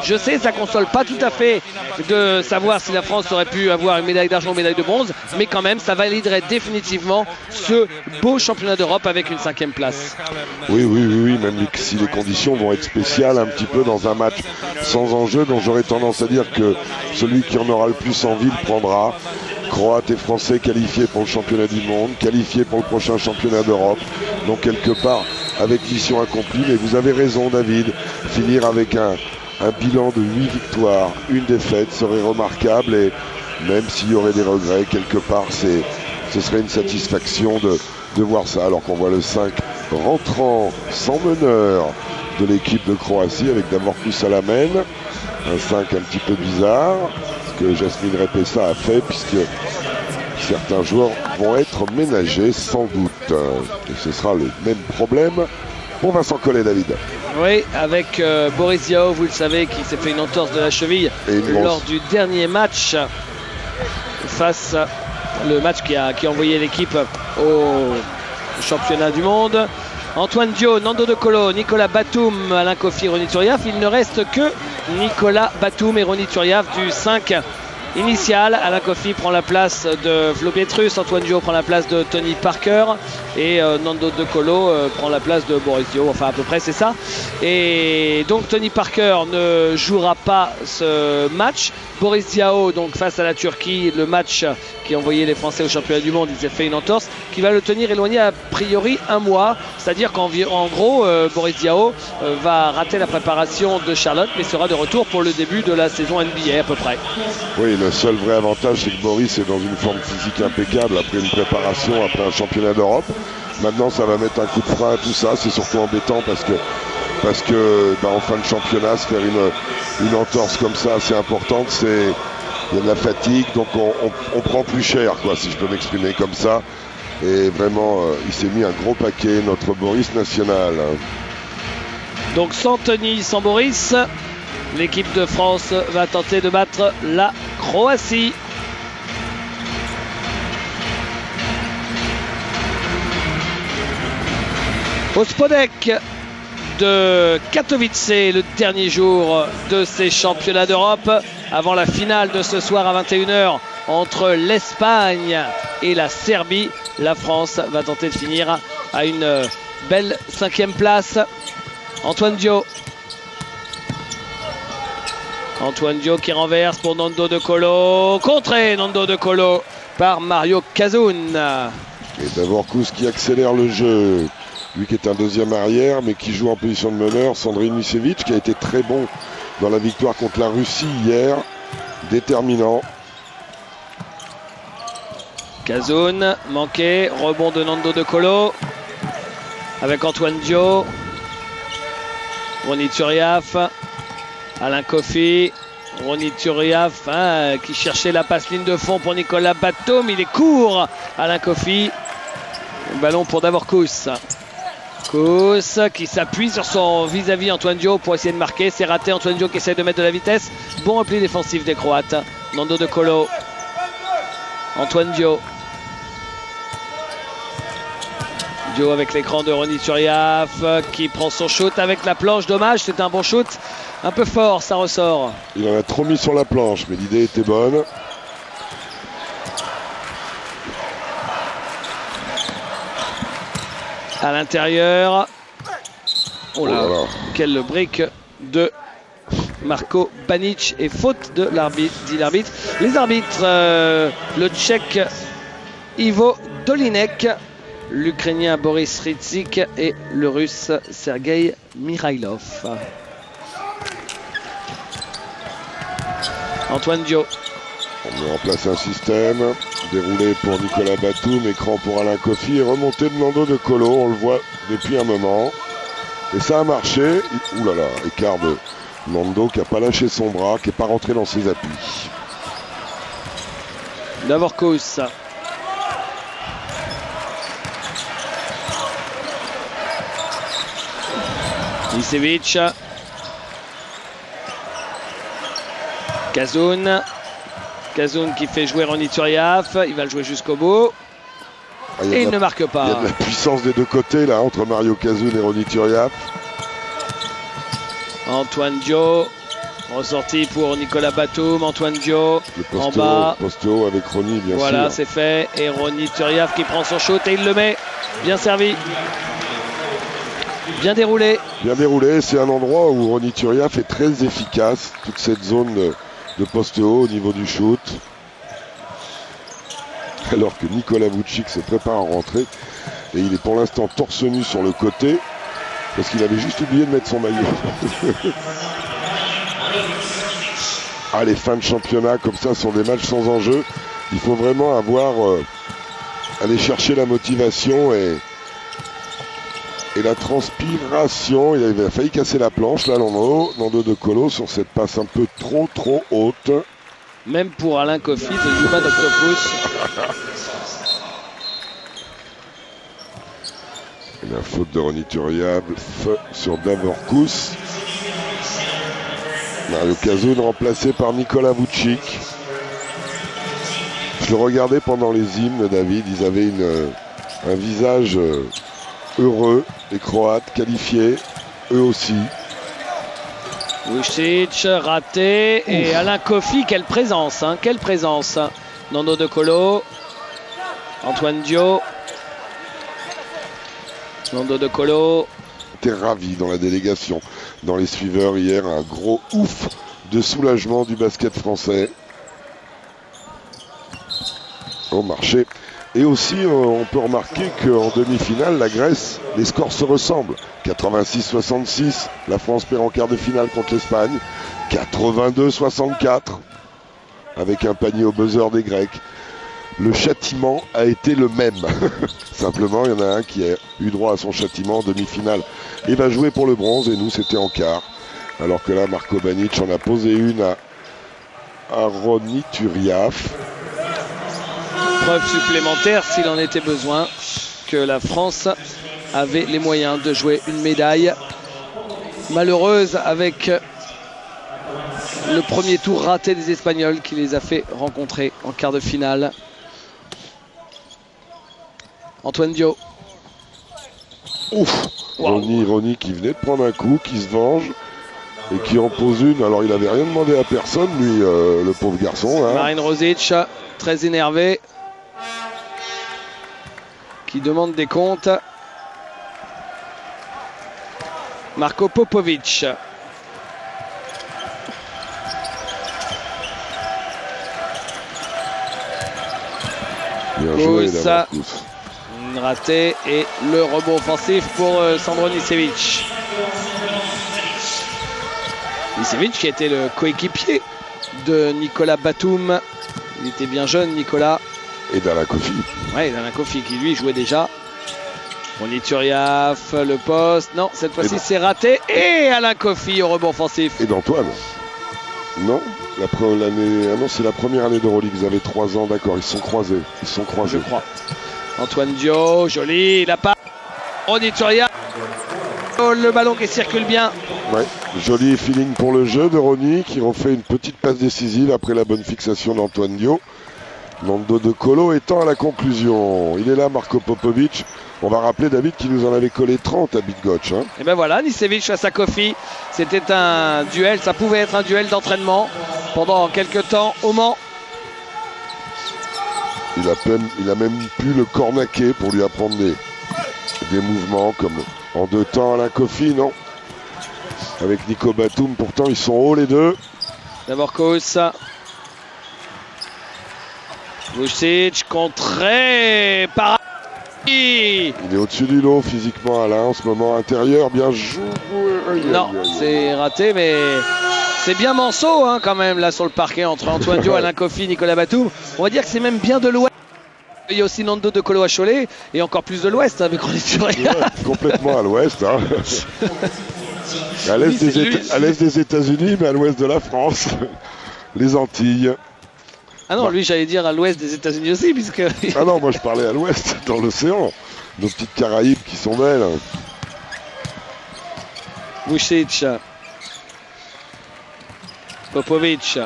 Je sais, ça console pas tout à fait de savoir si la France aurait pu avoir une médaille d'argent ou une médaille de bronze, mais quand même, ça validerait définitivement ce beau championnat d'Europe avec une 5e place. Oui, même si les conditions vont être spéciales un petit peu dans un match sans enjeu, dont j'aurais tendance à dire que celui qui en aura le plus envie le prendra. Croates et Français qualifiés pour le championnat du monde, qualifiés pour le prochain championnat d'Europe. Donc quelque part avec mission accomplie. Mais vous avez raison David, finir avec un bilan de 8 victoires, une défaite serait remarquable. Et même s'il y aurait des regrets, quelque part ce serait une satisfaction de voir ça. Alors qu'on voit le 5 rentrant sans meneur de l'équipe de Croatie avec Davorkus Salamène. Un 5 un petit peu bizarre, ce que Jasmine Repessa a fait, puisque certains joueurs vont être ménagés sans doute. Et ce sera le même problème pour Vincent Collet, David. Oui, avec Boris Diaw, vous le savez, qui s'est fait une entorse de la cheville lors du dernier match face le match qui a envoyé l'équipe au championnat du monde. Antoine Dio, Nando De Colo, Nicolas Batum, Alain Kofi, Ronny Turiaf. Il ne reste que Nicolas Batum et Ronny Turiaf du 5 initial. Alain Kofi prend la place de Flo Pietrus, Antoine Dio prend la place de Tony Parker et Nando De Colo prend la place de Boris Diaw, enfin à peu près c'est ça. Et donc Tony Parker ne jouera pas ce match. Boris Diaw, donc face à la Turquie, le match qui a envoyé les Français au championnat du monde, il s'est fait une entorse qui va le tenir éloigné a priori un mois. C'est-à-dire qu'en gros, Boris Diaw va rater la préparation de Charlotte, mais sera de retour pour le début de la saison NBA à peu près. Oui, le seul vrai avantage, c'est que Boris est dans une forme physique impeccable après une préparation, après un championnat d'Europe. Maintenant, ça va mettre un coup de frein à tout ça. C'est surtout embêtant parce que en fin de championnat, se faire une entorse comme ça assez importante, il y a de la fatigue, donc on prend plus cher, quoi, si je peux m'exprimer comme ça. Et vraiment, il s'est mis un gros paquet, notre Boris national. Donc sans Tony, sans Boris, l'équipe de France va tenter de battre la Croatie. Au Spodek de Katowice, le dernier jour de ces championnats d'Europe, avant la finale de ce soir à 21h entre l'Espagne et la Serbie. La France va tenter de finir à une belle 5e place. Antoine Dio. Antoine Dio qui renverse pour Nando De Colo. Contré Nando De Colo par Mario Kazoun. Et Davorkus qui accélère le jeu. Lui qui est un deuxième arrière, mais qui joue en position de meneur. Sandrin Misevic qui a été très bon dans la victoire contre la Russie hier. Déterminant. Kazoun manqué. Rebond de Nando De Colo. Avec Antoine Dio. Ronny Turiaf. Alain Kofi. Ronny Turiaf qui cherchait la passe ligne de fond pour Nicolas Batum. Il est court. Alain Kofi. Ballon pour Davorkus. Kous qui s'appuie sur son vis-à-vis Antoine Dio pour essayer de marquer. C'est raté. Antoine Dio qui essaie de mettre de la vitesse. Bon repli défensif des Croates. Nando De Colo. Antoine Dio. Dio avec l'écran de Ronny Turiaf qui prend son shoot avec la planche. Dommage, c'est un bon shoot. Un peu fort, ça ressort. Il en a trop mis sur la planche, mais l'idée était bonne. À l'intérieur. Oh là, quel break de Marko Banic et faute de l'arbitre, dit l'arbitre. Les arbitres, le Tchèque Ivo Dolinek, l'Ukrainien Boris Ritzik et le Russe Sergei Mikhailov. Antoine Dio. On met en place un système déroulé pour Nicolas Batum, écran pour Alain Kofi et remontée de Nando De Colo, on le voit depuis un moment. Et ça a marché. Ouh là là, écart de Nando qui n'a pas lâché son bras, qui n'est pas rentré dans ses appuis. Davorkus. Misevic. Kazoun. Kazoun qui fait jouer Ronny Turiaf. Il va le jouer jusqu'au bout. Et il ne marque pas. Il y a de la puissance des deux côtés là entre Mario Kazoun et Ronny Turiaf. Antoine Dio. Ressorti pour Nicolas Batum, Antoine Dio en bas. Posto avec Ronny, bien sûr. Voilà, c'est fait. Et Ronny Turiaf qui prend son shoot et il le met. Bien servi. Bien déroulé. Bien déroulé. C'est un endroit où Ronny Turiaf est très efficace. Toute cette zone de poste haut au niveau du shoot. Alors que Nikola Vucic se prépare à rentrer. Et il est pour l'instant torse nu sur le côté. Parce qu'il avait juste oublié de mettre son maillot. Ah, les fins de championnat comme ça sur des matchs sans enjeu, il faut vraiment aller chercher la motivation et la transpiration. Il avait failli casser la planche là, Nando De Colo sur cette passe un peu trop haute. Même pour Alain Kofi de Human Octopus. Et la faute de Ronny Turiaf sur Davorkous. Mario Kazoun remplacé par Nikola Vucic. Je le regardais pendant les hymnes, David. Ils avaient un visage heureux. Les Croates qualifiés, eux aussi. Vucic raté. Ouf. Et Alain Kofi, quelle présence, hein, quelle présence. Nando De Colo. Antoine Dio. Nando De Colo. T'es ravi dans la délégation, dans les suiveurs hier, un gros ouf de soulagement du basket français au marché. Et aussi on peut remarquer qu'en demi-finale, la Grèce, les scores se ressemblent. 86-66, la France perd en quart de finale contre l'Espagne. 82-64 avec un panier au buzzer des Grecs. Le châtiment a été le même. Simplement, il y en a un qui a eu droit à son châtiment en demi-finale et va jouer pour le bronze. Et nous, c'était en quart. Alors que là, Marko Banic en a posé une à Ronny Turiaf. Preuve supplémentaire, s'il en était besoin, que la France avait les moyens de jouer une médaille. Malheureuse avec le premier tour raté des Espagnols qui les a fait rencontrer en quart de finale. Antoine Dio. Ouf. Wow. Ronny qui venait de prendre un coup, qui se venge et qui en pose une. Alors il avait rien demandé à personne, lui, le pauvre garçon. Hein. Marin Rosic, très énervé, qui demande des comptes. Marko Popovic. Bien joué, raté et le rebond offensif pour Sandro Nicevic. Nicevic qui était le coéquipier de Nicolas Batum. Il était bien jeune, Nicolas. Et d'Alain Kofi. Ouais, d'Alain Kofi qui lui jouait déjà. Ronny Turiaf, le poste. Non, cette fois-ci c'est raté. Et Alain Kofi au rebond offensif. Et d'Antoine. Non, non, c'est la première année d'Euroleague. Ils avaient 3 ans, d'accord. Ils sont croisés. Je crois. Antoine Dio, joli, la passe. Ronny Turiaf. Le ballon qui circule bien. Ouais, joli feeling pour le jeu de Ronny qui refait une petite passe décisive après la bonne fixation d'Antoine Dio. Nando De Colo étant à la conclusion. Il est là, Marko Popovic. On va rappeler, David, qui nous en avait collé 30 à Bydgoszcz. Hein. Et ben voilà, Nicevic face à Kofi. C'était un duel, ça pouvait être un duel d'entraînement pendant quelques temps au Mans. Il a même pu le cornaquer pour lui apprendre des mouvements comme en 2 temps. Alain Kofi, non. Avec Nico Batum, pourtant ils sont hauts les deux. D'abord Kous. Vucic contré par. Il est au-dessus du lot physiquement, Alain, en ce moment. Intérieur, bien joué. Non, c'est raté, mais c'est bien manceau hein, quand même là sur le parquet entre Antoine Dio, Alain Kofi, Nicolas Batum. On va dire que c'est même bien de l'ouest. Il y a aussi Nando De Colo à Cholet et encore plus de l'ouest avec Ronny Turiaf. Ouais, complètement à l'ouest. Hein. À l'est des États-Unis, mais à l'ouest de la France. Les Antilles. Ah non, lui j'allais dire à l'ouest des États-Unis aussi, puisque. Ah non, moi je parlais à l'ouest, dans l'océan. Nos petites Caraïbes qui sont belles. Vucic. Popovic.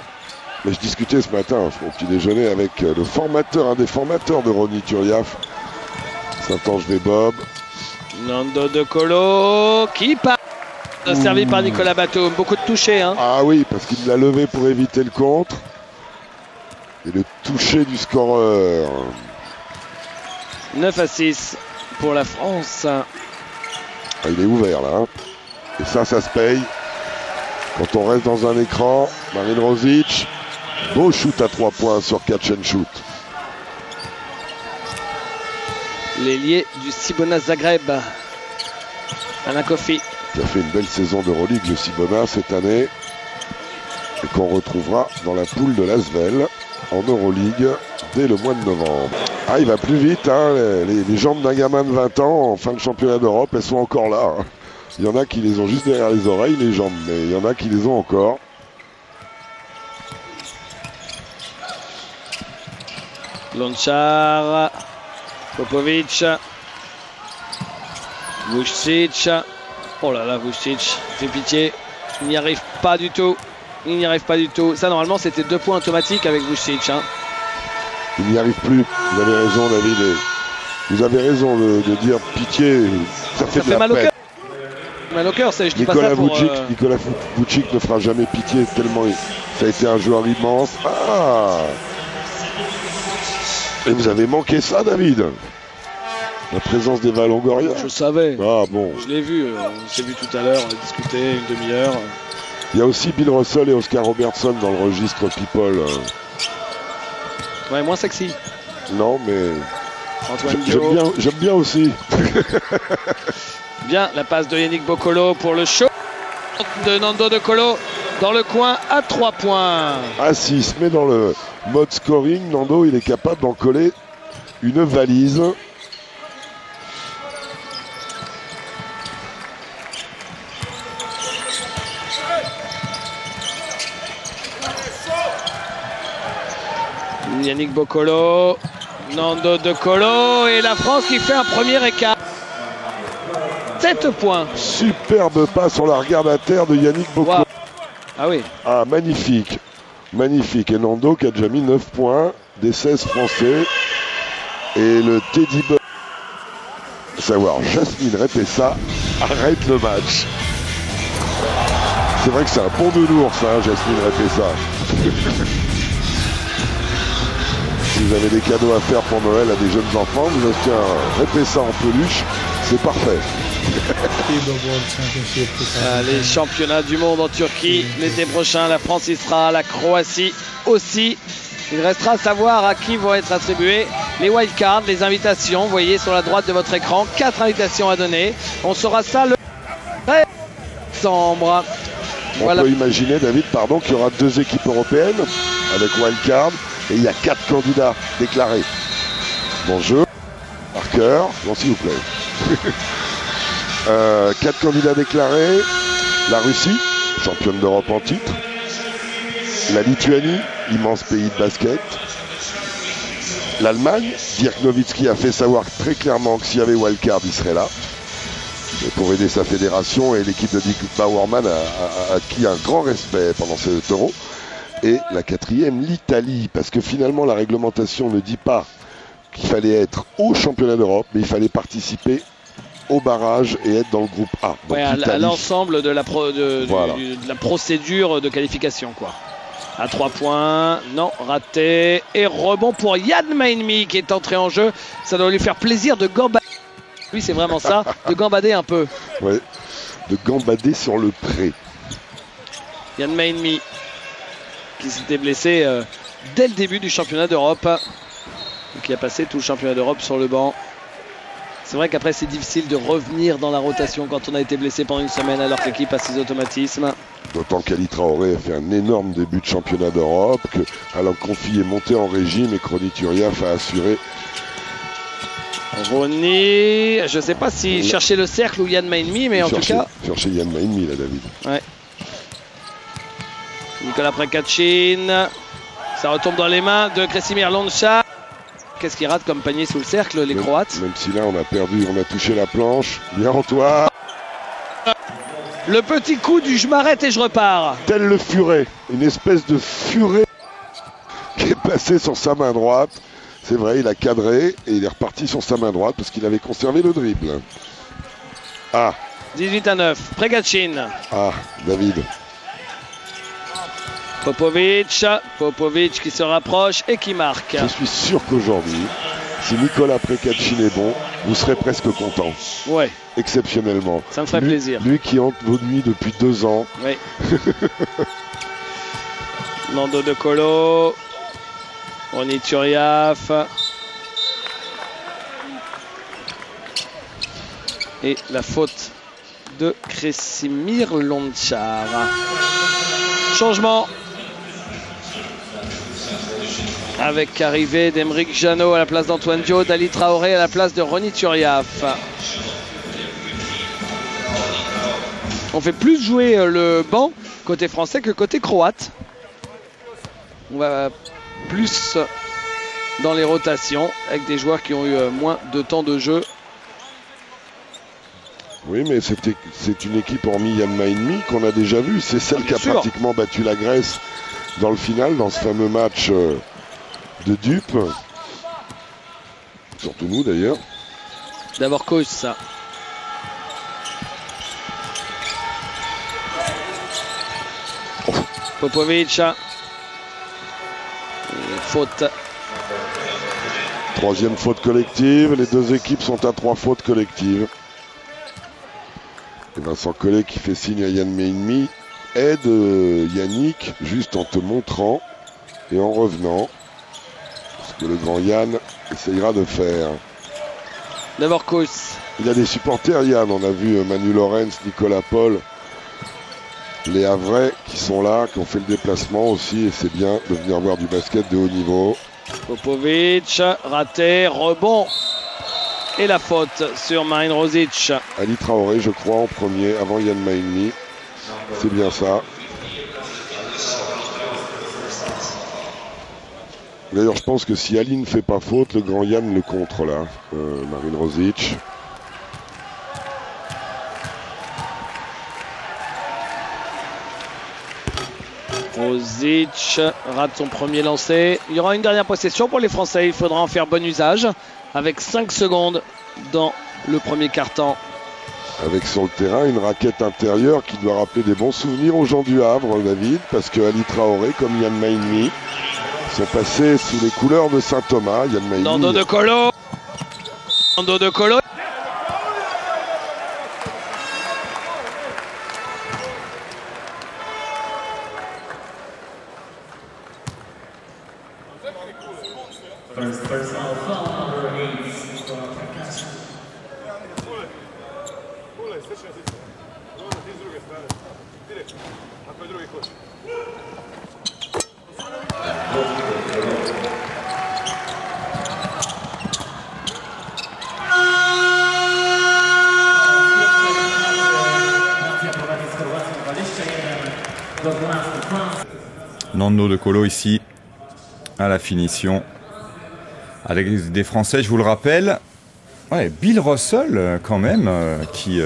Mais je discutais ce matin au petit déjeuner avec le formateur, un des formateurs de Ronny Turiaf, Saint-Angevais Bob. Nando De Colo qui part. Servi par Nicolas Batum, beaucoup de touchés. Hein. Ah oui, parce qu'il l'a levé pour éviter le contre. Et le toucher du scoreur. 9-6 pour la France. Ah, il est ouvert là. Hein. Et ça se paye. Quand on reste dans un écran, Marin Rozic, beau shoot à 3 points sur catch and shoot. L'ailier du Cibona Zagreb, Alain Kofi. Qui a fait une belle saison d'Euroleague, le Cibona, cette année. Et qu'on retrouvera dans la poule de l'Asvel en Euroleague dès le mois de novembre. Ah, il va plus vite, hein. Les jambes d'un gamin de 20 ans en fin de championnat d'Europe, elles sont encore là. Hein. Il y en a qui les ont juste derrière les oreilles, les jambes, mais il y en a qui les ont encore. Lonchar, Popovic, Vucic. Oh là là, Vucic fait pitié. Il n'y arrive pas du tout. Il n'y arrive pas du tout. Ça, normalement, c'était 2 points automatiques avec Vucic. Hein. Il n'y arrive plus. Vous avez raison, David. Vous avez raison de dire pitié. Ça fait mal au cœur. Mal au cœur, je dis Nicolas pas ça pour... Nicolas Vucic ne fera jamais pitié tellement ça a été un joueur immense. Ah! Et vous avez manqué ça, David? La présence d'Eva Longoria. Je savais. Ah bon. Je l'ai vu. On s'est vu tout à l'heure. On a discuté une demi-heure. Il y a aussi Bill Russell et Oscar Robertson dans le registre People. Ouais, moins sexy. Non, mais j'aime bien aussi. Bien, la passe de Yannick Bokolo pour le show de Nando De Colo dans le coin à 3 points. Ah, s'il se met dans le mode scoring, Nando, il est capable d'en coller une valise. Yannick Bokolo, Nando De Colo et la France qui fait un premier écart. 7 points. Superbe passe, on la regarde à terre de Yannick Bokolo. Wow. Ah oui. Ah, magnifique. Magnifique. Et Nando qui a déjà mis 9 points des 16 Français. Et le Teddy Bear. Savoir, Jasmine Repessa arrête le match. C'est vrai que c'est un bon nounours, hein, Jasmine Repessa. Si vous avez des cadeaux à faire pour Noël à des jeunes enfants, vous achetez un Repessa en peluche, c'est parfait. Les championnats du monde en Turquie l'été prochain, la France y sera, la Croatie aussi. Il restera à savoir à qui vont être attribués les wildcards, les invitations. Vous voyez sur la droite de votre écran, 4 invitations à donner. On saura ça le 13 décembre. On peut imaginer, David, qu'il y aura 2 équipes européennes avec wildcard et il y a 4 candidats déclarés. Bonjour, Parker, bon s'il vous plaît. 4 candidats déclarés, la Russie, championne d'Europe en titre, la Lituanie, immense pays de basket, l'Allemagne, Dirk Nowitzki a fait savoir très clairement que s'il y avait wildcard, il serait là, et pour aider sa fédération, et l'équipe de Dick Bauerman a acquis un grand respect pendant cet Euro. Et la 4e, l'Italie, parce que finalement la réglementation ne dit pas qu'il fallait être au championnat d'Europe, mais il fallait participer au barrage et être dans le groupe A. Donc ouais, à l'ensemble de la procédure de qualification, quoi. À 3 points, non, raté. Et rebond pour Yann Mainmi qui est entré en jeu. Ça doit lui faire plaisir de gambader. Lui, c'est vraiment ça, de gambader un peu. Ouais, de gambader sur le pré. Yann Mainmi qui s'était blessé dès le début du championnat d'Europe. Qui a passé tout le championnat d'Europe sur le banc. C'est vrai qu'après c'est difficile de revenir dans la rotation quand on a été blessé pendant une semaine alors que l'équipe a ses automatismes. D'autant qu'Ali Traoré a fait un énorme début de championnat d'Europe, que Alain Confi est monté en régime et Kroni Turiaf a assuré. Ronny, je ne sais pas si chercher le cercle ou Yann Mainmi, mais en tout cas... Chercher Yann Mainmi là, David. Ouais. Nicolas Prekačin, ça retombe dans les mains de Kresimir Lončar. Qu'est-ce qu'il rate comme panier sous le cercle, les Croates? Même si là on a perdu, on a touché la planche. Bien Antoine. Le petit coup du je m'arrête et je repars. Tel le furet, une espèce de furet qui est passé sur sa main droite. C'est vrai, il a cadré et il est reparti sur sa main droite parce qu'il avait conservé le dribble. Ah, 18-9. Pregatchin. Ah, David. Popovic qui se rapproche et qui marque. Je suis sûr qu'aujourd'hui, si Nicolas Pregatchin est bon, vous serez presque content. Ouais. Exceptionnellement. Ça me ferait plaisir. Lui qui hante vos nuits depuis 2 ans. Oui. Nando De Colo. Ronny Turiaf. Et la faute de Kresimir Lonchar. Changement. Avec arrivée d'Emeric Janot à la place d'Antoine Dio, d'Ali Traoré à la place de Ronny Turiaf. On fait plus jouer le banc côté français que côté croate. On va plus dans les rotations avec des joueurs qui ont eu moins de temps de jeu. Oui, mais c'est une équipe hormis Yann Mahinmi qu'on a déjà vue. C'est celle qui a pratiquement battu la Grèce dans le final, dans ce fameux match de dupes. Surtout nous d'ailleurs. D'abord cause ça. Popovic. Faute. 3e faute collective. Les 2 équipes sont à 3 fautes collectives. Et Vincent Collet qui fait signe à Yann Mahinmi aide Yannick juste en te montrant et en revenant. Ce que le grand Yann essayera de faire. D'abord Kous. Il a des supporters Yann. On a vu Manu Lorenz, Nicolas Paul, les Havrais qui sont là, qui ont fait le déplacement aussi. Et c'est bien de venir voir du basket de haut niveau. Popovic, raté, rebond. Et la faute sur Marine Rosic. Ali Traoré, je crois, en premier, avant Yann Mahinmi. C'est bien ça. D'ailleurs, je pense que si Ali ne fait pas faute, le grand Yann le contre là. Marine Rosic. Rosic rate son premier lancer. Il y aura une dernière possession pour les Français. Il faudra en faire bon usage. Avec 5 secondes dans le premier quart-temps. Avec sur le terrain une raquette intérieure qui doit rappeler des bons souvenirs aux gens du Havre, David, parce que Ali Traoré, comme Yann Mahinmi, sont passés sous les couleurs de Saint-Thomas. Yann Mahinmi. Nando De Colo. Nando De Colo. Nando De Colo ici à la finition avec des Français, je vous le rappelle. Ouais, Bill Russell quand même qui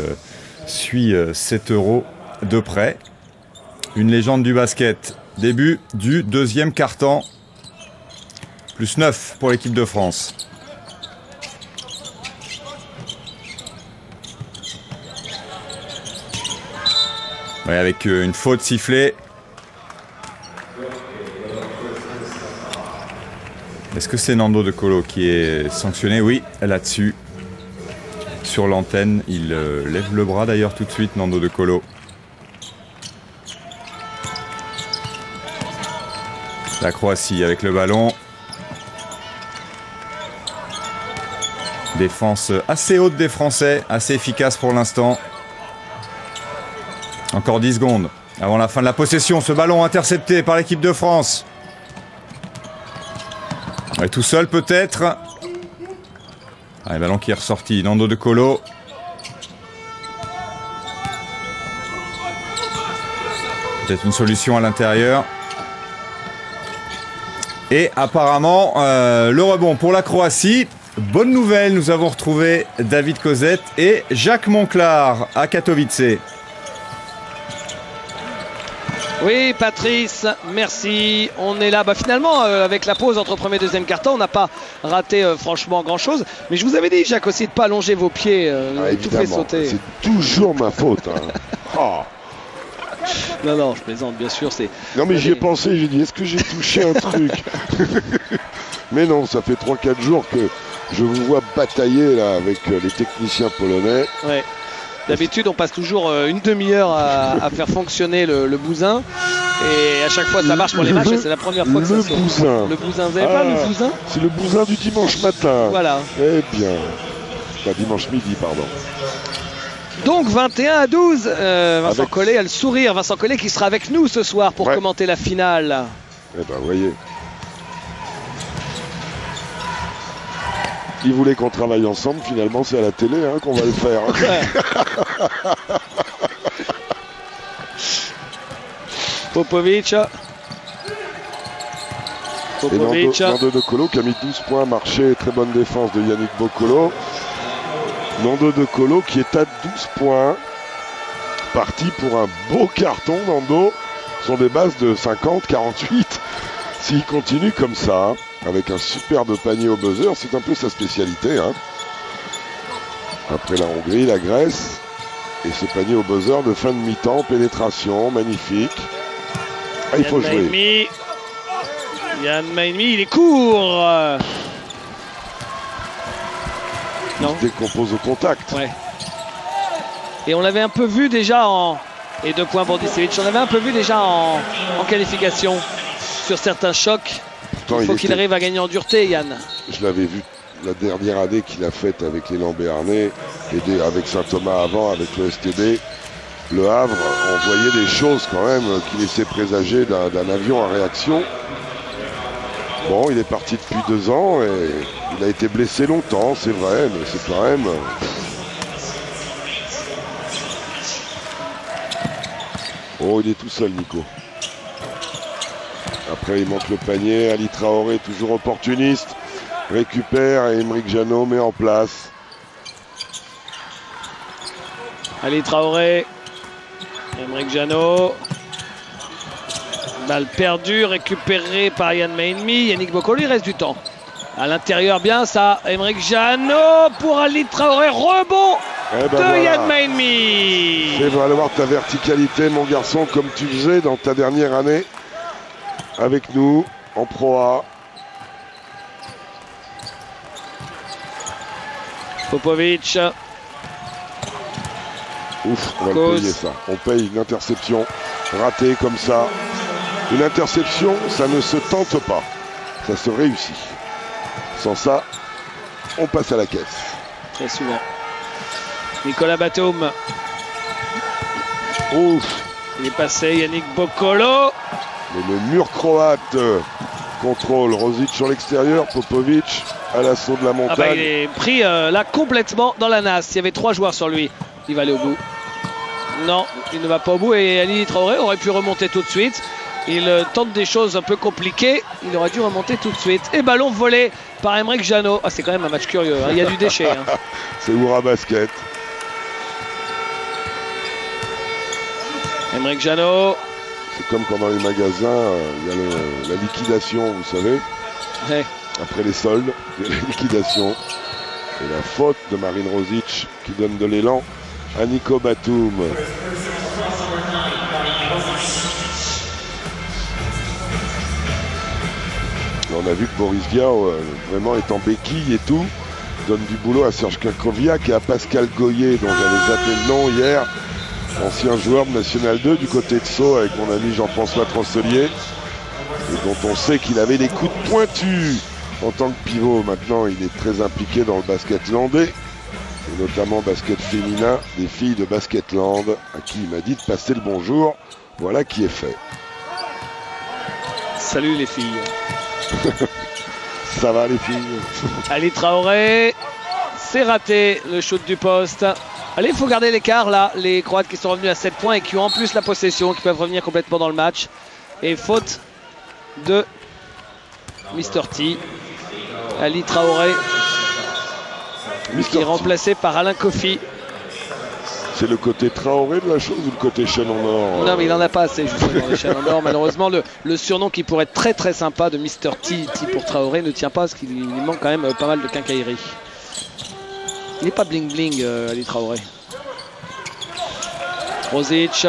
suit 7 € de près. Une légende du basket. Début du 2e quart-temps. Plus 9 pour l'équipe de France. Ouais, avec une faute sifflée. Est-ce que c'est Nando De Colo qui est sanctionné? Oui, là-dessus. Sur l'antenne, il lève le bras d'ailleurs tout de suite, Nando De Colo. La Croatie avec le ballon. Défense assez haute des Français, assez efficace pour l'instant. Encore 10 secondes avant la fin de la possession. Ce ballon intercepté par l'équipe de France. Ouais, tout seul peut-être. Ah, le ballon qui est ressorti. Nando De Colo. Peut-être une solution à l'intérieur. Et apparemment, le rebond pour la Croatie. Bonne nouvelle, nous avons retrouvé David Cosette et Jacques Monclar à Katowice. Oui, Patrice, merci. On est là. Finalement, avec la pause entre premier et deuxième quart-temps, on n'a pas raté franchement grand-chose. Mais je vous avais dit, Jacques, aussi de ne pas allonger vos pieds. Tout fait sauter. C'est toujours ma faute. Hein. Oh. Non, je plaisante, bien sûr. Non, mais j'y ai pensé. J'ai dit, est-ce que j'ai touché un truc? Mais non, ça fait 3-4 jours que je vous vois batailler là, avec les techniciens polonais. Ouais. D'habitude, on passe toujours une demi-heure à faire fonctionner le bousin. Et à chaque fois, ça marche pour les matchs. C'est la première fois que ça saute. Le bousin, vous n'avez pas le bousin? C'est le bousin du dimanche matin. Voilà. Eh bien, pas dimanche midi, pardon. Donc 21-12, Vincent Collet a le sourire. Vincent Collet qui sera avec nous ce soir pour commenter la finale. Eh ben, voyez. Il voulait qu'on travaille ensemble, finalement c'est à la télé qu'on va le faire. Popovic. Et Nando De Colo qui a mis 12 points, marché, très bonne défense de Yannick Boccolo. Nando De Colo qui est à 12 points, parti pour un beau carton. Nando sur des bases de 50-48. S'il continue comme ça, avec un superbe panier au buzzer, c'est un peu sa spécialité. Après la Hongrie, la Grèce, et ce panier au buzzer de fin de mi-temps, pénétration, magnifique. Il faut jouer. Yann Maïmi, il est court. Il se décompose au contact. Ouais. Et on l'avait un peu vu déjà et 2 points pour Bordicevic. On l'avait un peu vu déjà en qualification sur certains chocs. Pourtant, il faut qu'il arrive à gagner en dureté, Yann. Je l'avais vu la dernière année qu'il a faite avec l'élan Béarnais et avec Saint-Thomas avant, avec le STB. Le Havre, on voyait des choses quand même qui laissaient présager d'un avion en réaction. Bon, il est parti depuis 2 ans et il a été blessé longtemps, c'est vrai, mais c'est quand même... Oh, il est tout seul, Nico. Après, il manque le panier. Ali Traoré, toujours opportuniste. Récupère et Aymeric Janot met en place. Ali Traoré. Aymeric Janot. Balle perdue, récupérée par Yann Maïmi. Yannick Boccolo, il reste du temps. À l'intérieur, bien ça. Aymeric Janot pour Ali Traoré. Rebond de Yann Maïmi. C'est valoir ta verticalité, mon garçon, comme tu faisais dans ta dernière année avec nous en Pro A. Popovic. Ouf, on va le payer ça. On paye une interception ratée comme ça. Une interception, ça ne se tente pas. Ça se réussit. Sans ça, on passe à la caisse. Très souvent. Nicolas Batum. Ouf. Il est passé, Yannick Boccolo. Mais le mur croate contrôle. Rosic sur l'extérieur, Popovic à l'assaut de la montagne. Il est pris là complètement dans la nasse. Il y avait 3 joueurs sur lui. Il va aller au bout. Non, il ne va pas au bout et Ali Traoré aurait pu remonter tout de suite. Il tente des choses un peu compliquées. Il aurait dû remonter tout de suite. Et ballon volé par Aymeric Janot. C'est quand même un match curieux. Il y a du déchet. C'est Oura Basket. Aymeric Janot. C'est comme quand dans les magasins, il y a la liquidation, vous savez. Ouais. Après les soldes, il y a la liquidation. Et la faute de Marine Rosic qui donne de l'élan à Nico Batum. On a vu que Boris Vian vraiment est en béquille et tout. Donne du boulot à Serge Kakoviak et à Pascal Goyer, dont j'avais zappé le nom hier. Ancien joueur de National 2 du côté de Sceaux avec mon ami Jean-François Trosselier. Et dont on sait qu'il avait des coups de pointu en tant que pivot. Maintenant, il est très impliqué dans le basket landais. Et notamment basket féminin, des filles de Basketland, à qui il m'a dit de passer le bonjour. Voilà qui est fait. Salut les filles. Ça va les filles. Ali Traoré, c'est raté le shoot du poste. Allez, il faut garder l'écart là, les Croates qui sont revenus à 7 points et qui ont en plus la possession, qui peuvent revenir complètement dans le match. Et faute de Mr. T. Ali Traoré, qui est remplacé par Alain Kofi. C'est le côté Traoré de la chose ou le côté chaîne en or? Non, mais il n'en a pas assez, justement, le chaîne en or. Malheureusement, le surnom qui pourrait être très très sympa de Mr. T pour Traoré ne tient pas parce qu'il lui manque quand même pas mal de quincaillerie. Il n'est pas bling bling, Ali Traoré. Rosic.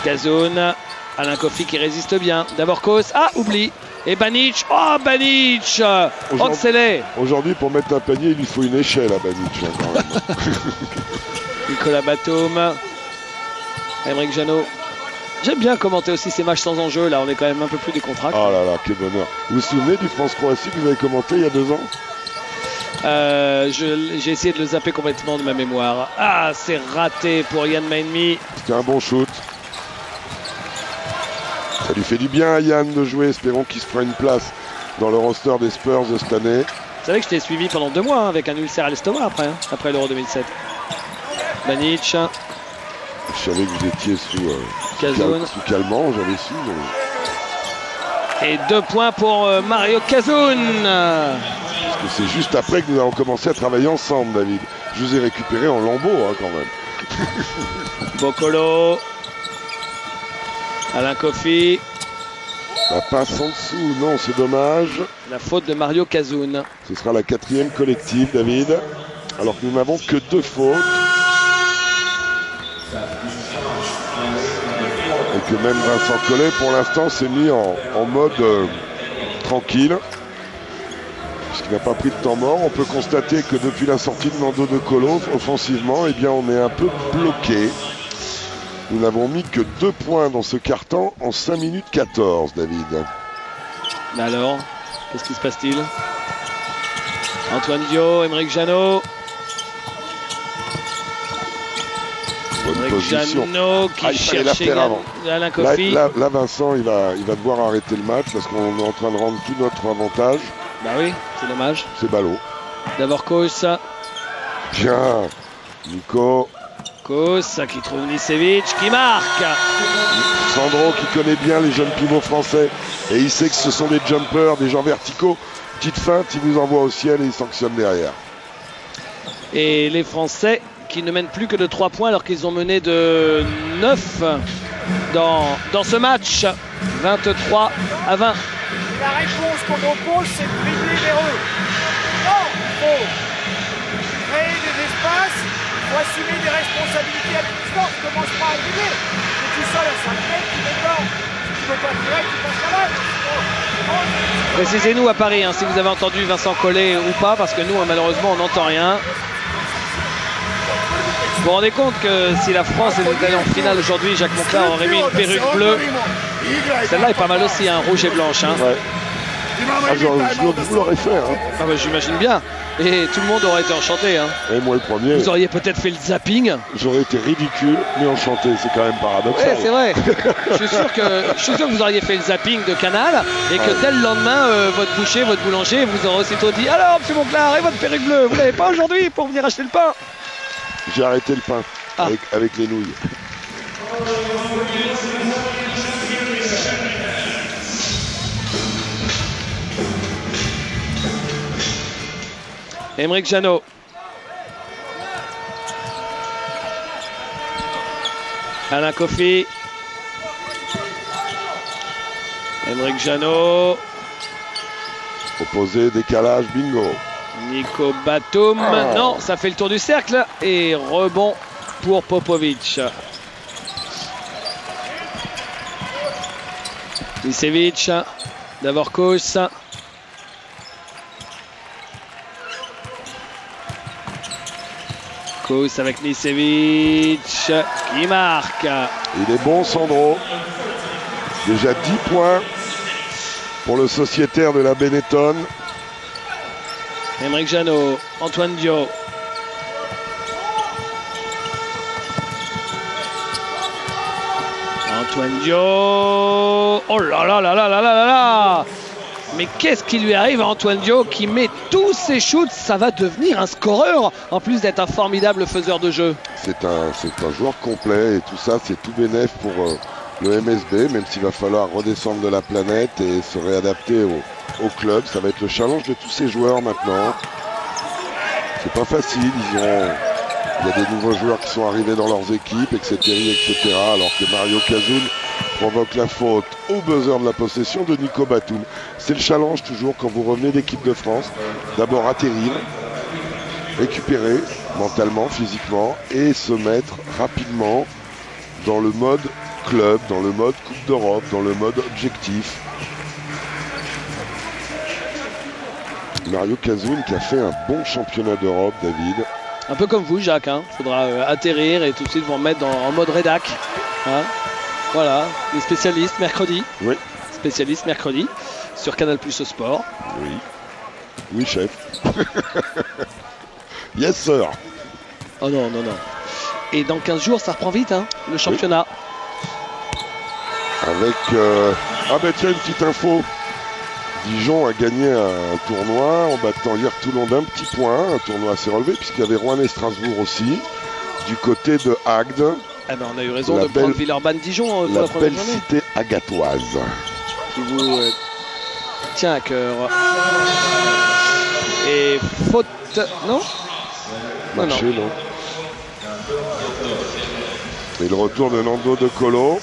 Kazoun. Alain Kofi qui résiste bien. Davorkos. Ah, oublie. Et Banic. Oh, Banic. Oxley. Aujourd'hui, pour mettre un panier, il lui faut une échelle à Banic. Hein, Nicolas Batum. Aymeric Janot. J'aime bien commenter aussi ces matchs sans enjeu. Là, on est quand même un peu plus décontracté. Oh là là, quel bonheur. Vous vous souvenez du France-Croatie que vous avez commenté il y a 2 ans? J'ai essayé de le zapper complètement de ma mémoire. Ah, c'est raté pour Yann Maenmi. C'était un bon shoot. Ça lui fait du bien à Yann de jouer. Espérons qu'il se fera une place dans le roster des Spurs de cette année. Vous savez que je t'ai suivi pendant 2 mois hein, avec un ulcère à l'estomac après l'Euro 2007. Banic. Je savais que vous étiez sous calmant, j'avais su. Donc... Et 2 points pour Mario Kazoun. Parce que c'est juste après que nous avons commencé à travailler ensemble, David. Je vous ai récupéré en lambeaux hein, quand même. Bokolo. Alain Kofi. La passe en dessous, non, c'est dommage. La faute de Mario Kazoun. Ce sera la 4e collective, David. Alors que nous n'avons que 2 fautes. Et que même Vincent Collet, pour l'instant, s'est mis en mode tranquille. Puisqu'il n'a pas pris de temps mort. On peut constater que depuis la sortie de Nando De Colo, offensivement, eh bien, on est un peu bloqué. Nous n'avons mis que 2 points dans ce quart-temps en 5 minutes 14, David. Mais alors, qu'est-ce qui se passe-t-il? Antoine Dio, Aymeric Janot. Aymeric Janot qui cherchait Alain Kofi. Là, Vincent, il va devoir arrêter le match parce qu'on est en train de rendre tout notre avantage. Bah oui, c'est dommage. C'est ballot. Davorkos. Bien. Nico. Qui trouve Nicevic, qui marque. Sandro qui connaît bien les jeunes pivots français et il sait que ce sont des jumpers, des gens verticaux. Petite feinte, il vous envoie au ciel et il sanctionne derrière. Et les Français qui ne mènent plus que de 3 points alors qu'ils ont mené de 9 dans ce match. 23 à 20. La réponse qu'on oppose, c'est de dribbler vers eux. Non, il faut créer des espaces. Il faut assumer des responsabilités à distance, ne commence pas à dribbler. C'est tout seul à 5 mètres, tu mets dedans. Si tu veux pas tirer, tu passes la balle. Précisez-nous à Paris hein, si vous avez entendu Vincent Collet ou pas, parce que nous, malheureusement, on n'entend rien. Vous vous rendez compte que si la France était allée en finale aujourd'hui, Jacques Monclar aurait mis une perruque bleue. Celle-là est pas mal aussi, hein, rouge et blanche. Hein. Ouais. Ah, vous l'aurez fait. Hein. Ah bah, j'imagine bien. Et tout le monde aurait été enchanté. Hein. Et moi le premier. Vous auriez peut-être fait le zapping. J'aurais été ridicule, mais enchanté. C'est quand même paradoxal. Ouais, c'est vrai. je suis sûr que vous auriez fait le zapping de Canal et que dès le lendemain, votre boucher, votre boulanger vous aurez aussitôt dit: alors, monsieur Monclar, et votre perruque bleue, vous l'avez pas aujourd'hui pour venir acheter le pain? J'ai arrêté le pain avec les nouilles. Aymeric Janot. Alain Kofi. Aymeric Janot. Opposé, décalage, bingo. Nico Batum. Non, ça fait le tour du cercle. Et rebond pour Popovic. Nicevic. Davorkos. Avec Nicevic qui marque. Il est bon, Sandro. Déjà 10 points pour le sociétaire de la Benetton. Aymeric Janot, Antoine Dio. Antoine Dio. Oh là là là là là là là. Mais qu'est-ce qui lui arrive à Antoine Dio qui met tous ses shoots? Ça va devenir un scoreur en plus d'être un formidable faiseur de jeu. C'est un joueur complet et tout ça c'est tout bénef pour le MSB, même s'il va falloir redescendre de la planète et se réadapter au club. Ça va être le challenge de tous ces joueurs maintenant. C'est pas facile, il y a des nouveaux joueurs qui sont arrivés dans leurs équipes, etc. Alors que Mario Kazoun provoque la faute au buzzer de la possession de Nico Batum. C'est le challenge toujours quand vous revenez d'équipe de France. D'abord atterrir, récupérer mentalement, physiquement et se mettre rapidement dans le mode club, dans le mode Coupe d'Europe, dans le mode objectif. Mario Kazoun qui a fait un bon championnat d'Europe, David. Un peu comme vous, Jacques. Il faudra atterrir et tout de suite vous remettre en mode rédac. Hein, voilà, les spécialistes mercredi. Oui. Spécialistes mercredi sur Canal Plus Sport. Oui. Oui, chef. Yes, sir. Oh non, non, non. Et dans 15 jours, ça reprend vite, le championnat. Oui. Avec... Ah ben tiens, une petite info. Dijon a gagné un tournoi en battant hier Toulon d'un petit point. Un tournoi assez relevé puisqu'il y avait Rouen et Strasbourg aussi. Du côté de Agde. Eh ben, on a eu raison de prendre Villeurbanne-Dijon pour la première journée. La belle cité agatoise. Qui vous tient à cœur. Et faute... Non, Marché, non. Et le retour de Nando De Colo.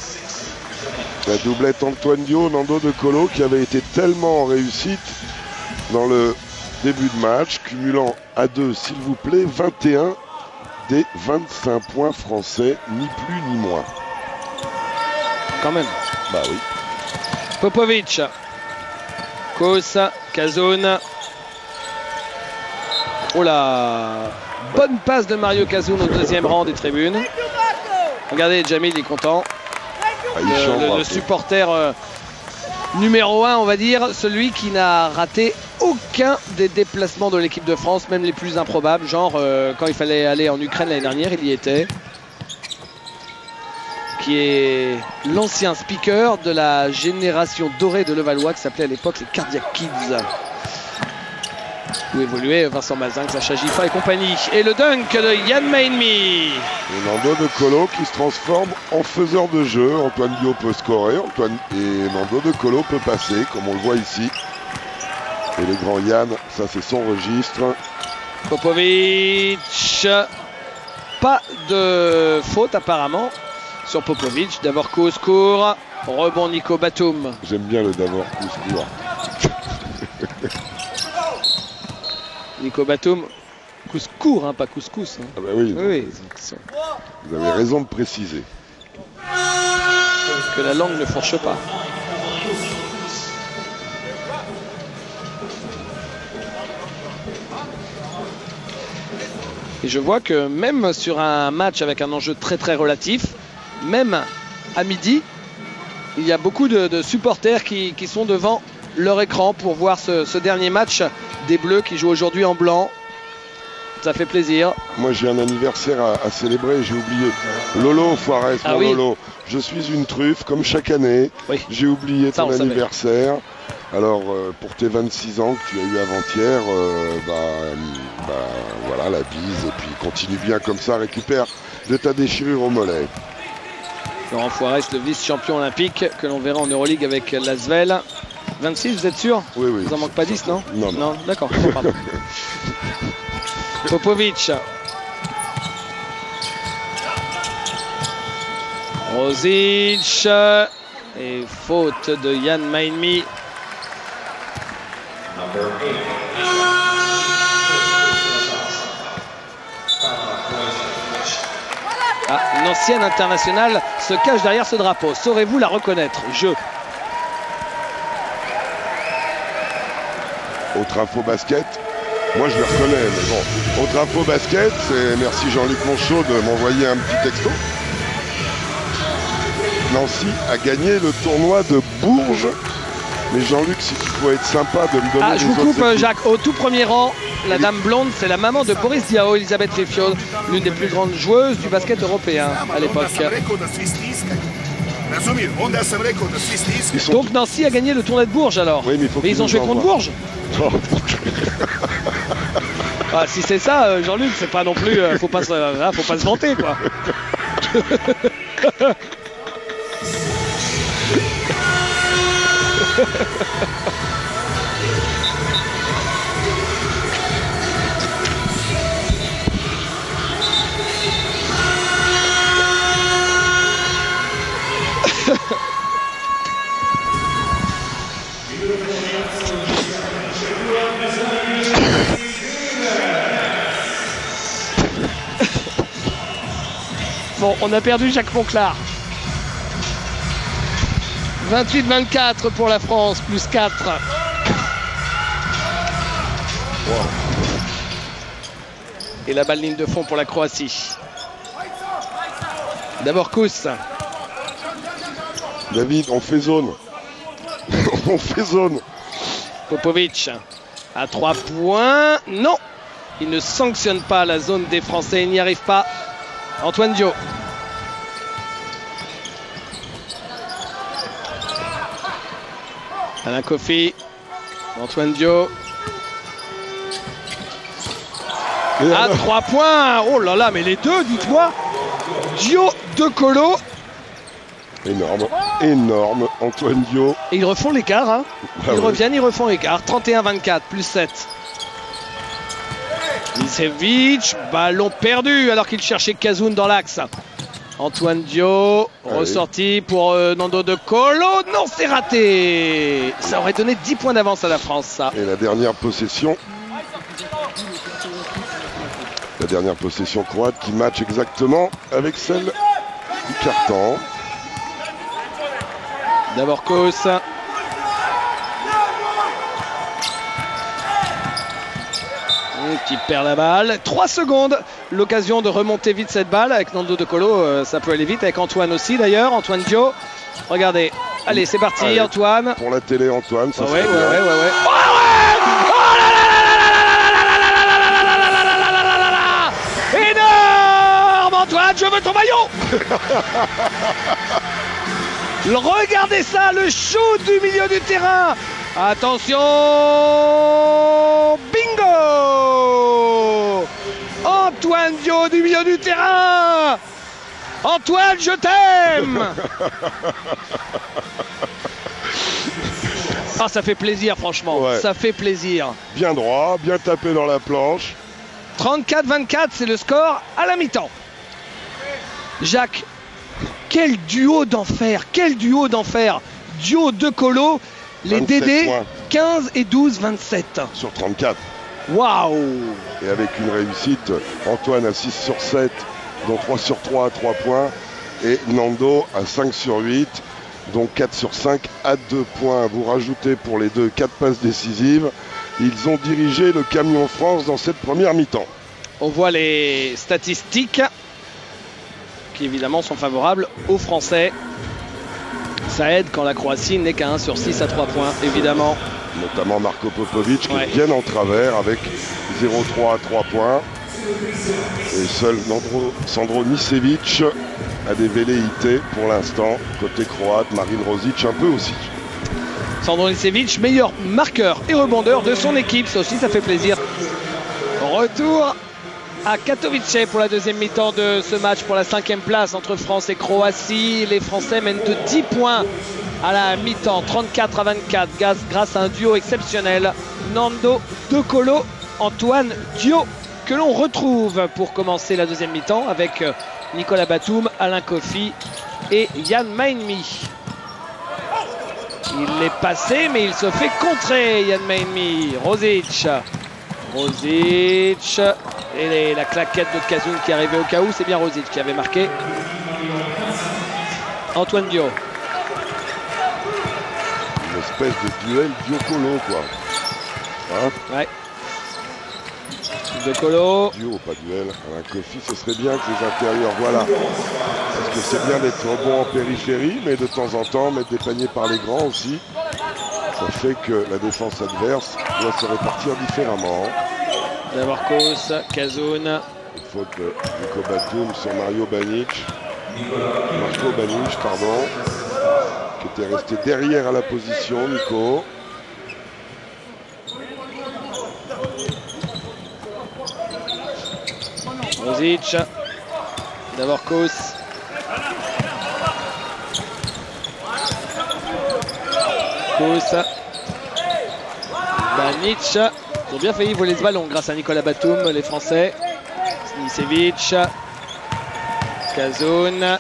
La doublette Antoine Dio, Nando De Colo qui avait été tellement en réussite dans le début de match, cumulant à 2, s'il vous plaît, 21 des 25 points français, ni plus ni moins. Quand même. Bah oui. Popovic. Kos, Kazoun. Oh là. Bonne passe de Mario Kazoun au deuxième rang des tribunes. Regardez, Jamil est content. Le supporter numéro 1, on va dire, celui qui n'a raté aucun des déplacements de l'équipe de France, même les plus improbables, genre quand il fallait aller en Ukraine l'année dernière, il y était. Qui est l'ancien speaker de la génération dorée de Levallois qui s'appelait à l'époque les Cardiac Kids. Où évoluait Vincent Mazin, Sacha Giffard et compagnie. Et le dunk de Yann Mainmi. Et Nando De Colo qui se transforme en faiseur de jeu. Antoine Dio peut scorer, et Nando De Colo peut passer, comme on le voit ici. Et le grand Yann, ça c'est son registre. Popovic. Pas de faute apparemment sur Popovic. Davor Kouscour. Rebond Nico Batum. J'aime bien le Davor Kouscour. Nico Batum, Kouscour, pas couscous. Ah bah oui, oui. Vous avez raison de préciser. Que la langue ne fourche pas. Et je vois que même sur un match avec un enjeu très très relatif, même à midi, il y a beaucoup de supporters qui sont devant leur écran pour voir ce dernier match des Bleus qui jouent aujourd'hui en blanc. Ça fait plaisir. Moi j'ai un anniversaire à célébrer, j'ai oublié. Lolo Foirès, mon oui. Lolo, je suis une truffe comme chaque année. Oui. J'ai oublié ton anniversaire. Alors pour tes 26 ans que tu as eu avant-hier, voilà la bise et puis continue bien comme ça, récupère de ta déchirure au mollet. Laurent Foirès, le vice-champion olympique que l'on verra en Euroleague avec l'Asvel. 26, vous êtes sûr? Oui, oui. Vous en manque pas 10, non? Non, non. D'accord, pardon. Popovic. Rosic. Et faute de Yann Mainmi. Ah, une ancienne internationale se cache derrière ce drapeau. Saurez-vous la reconnaître? Autre info basket, moi je le reconnais, mais bon. Autre info basket, c'est merci Jean-Luc Monchot de m'envoyer un petit texto. Nancy a gagné le tournoi de Bourges. Mais Jean-Luc, si tu pouvais être sympa de me donner je vous coupe Jacques, au tout premier rang, la dame blonde, c'est la maman de Boris Diaw, Elisabeth Riffiod, l'une des plus grandes joueuses du basket européen à l'époque. Donc Nancy a gagné le tournoi de Bourges alors. Oui, mais ils ont joué contre Bourges. Si c'est ça, Jean-Luc, c'est pas non plus. Faut pas se vanter quoi. Bon, on a perdu Jacques Monclar. 28-24 pour la France, plus 4. Wow. Et la balle ligne de fond pour la Croatie. D'abord Kous. David, on fait zone. On fait zone. Popovic à 3 points. Non, il ne sanctionne pas la zone des Français. Il n'y arrive pas. Antoine Dio. Alain Kofi. Antoine Dio. À 3 points. Oh là là, mais les deux, dites-moi. Dio, De Colo. Énorme, énorme. Antoine Dio. Et ils refont l'écart. Hein. Ils reviennent, ils refont l'écart. 31-24, plus 7. Milicevic, ballon perdu alors qu'il cherchait Kazoun dans l'axe. Antoine Dio, ressorti pour Nando De Colo. Non, c'est raté. Ça aurait donné 10 points d'avance à la France, ça. Et la dernière possession. La dernière possession croate qui match exactement avec celle du carton. D'abord Kos. Qui perd la balle. 3 secondes. L'occasion de remonter vite cette balle avec Nando De Colo. Ça peut aller vite avec Antoine aussi d'ailleurs. Antoine Dio. Regardez. Allez, c'est parti. Allez, Antoine. Pour la télé, Antoine. Ça ouais. Énorme, Antoine. Je veux ton maillot. Regardez ça, le shoot du milieu du terrain. Attention, bingo. Antoine Dio du milieu du terrain. Antoine, je t'aime. Ah, ça fait plaisir, franchement. Ouais. Ça fait plaisir. Bien droit, bien tapé dans la planche. 34-24, c'est le score à la mi-temps. Jacques, quel duo d'enfer, quel duo d'enfer. Dio De Colo, les DD, points. 15 et 12, 27. Sur 34. Waouh. Et avec une réussite, Antoine à 6 sur 7, dont 3 sur 3 à 3 points. Et Nando à 5 sur 8, dont 4 sur 5 à 2 points. Vous rajoutez pour les deux 4 passes décisives. Ils ont dirigé le Camion France dans cette première mi-temps. On voit les statistiques qui évidemment sont favorables aux Français. Ça aide quand la Croatie n'est qu'à 1 sur 6 à 3 points, évidemment. Notamment Marco Popovic qui vient en travers avec 0-3 à 3 points. Et seul Sandro Milicevic a des velléités pour l'instant. Côté croate, Marin Rozic un peu aussi. Sandro Milicevic, meilleur marqueur et rebondeur de son équipe. Ça aussi, ça fait plaisir. Retour à Katowice pour la deuxième mi-temps de ce match pour la 5e place entre France et Croatie. Les Français mènent de 10 points à la mi-temps, 34-24, grâce à un duo exceptionnel. Nando De Colo, Antoine Dio, que l'on retrouve pour commencer la deuxième mi-temps avec Nicolas Batum, Alain Kofi et Yann Maenmi. Il est passé, mais il se fait contrer, Yann Maenmi. Rozic. Et la claquette de Kazoun qui arrivait au cas où. C'est bien Rozic qui avait marqué. Antoine Dio. Une espèce de duel Dio-Colo, quoi. Hein? Ouais. De Colo. Dio, pas duel. Un Kofi, ce serait bien que les intérieurs, voilà. Parce que c'est bien d'être bon en périphérie, mais de temps en temps, mettre des paniers par les grands aussi. Ça fait que la défense adverse doit se répartir différemment. D'abord Kos, Kazoun. Faute de Nico Batum sur Marco Banic, pardon, qui était resté derrière à la position, Nico. Rozic. D'abord Kos. Banic. Ils ont bien failli voler ce ballon grâce à Nicolas Batum, les Français. Milicevic. Kazoun.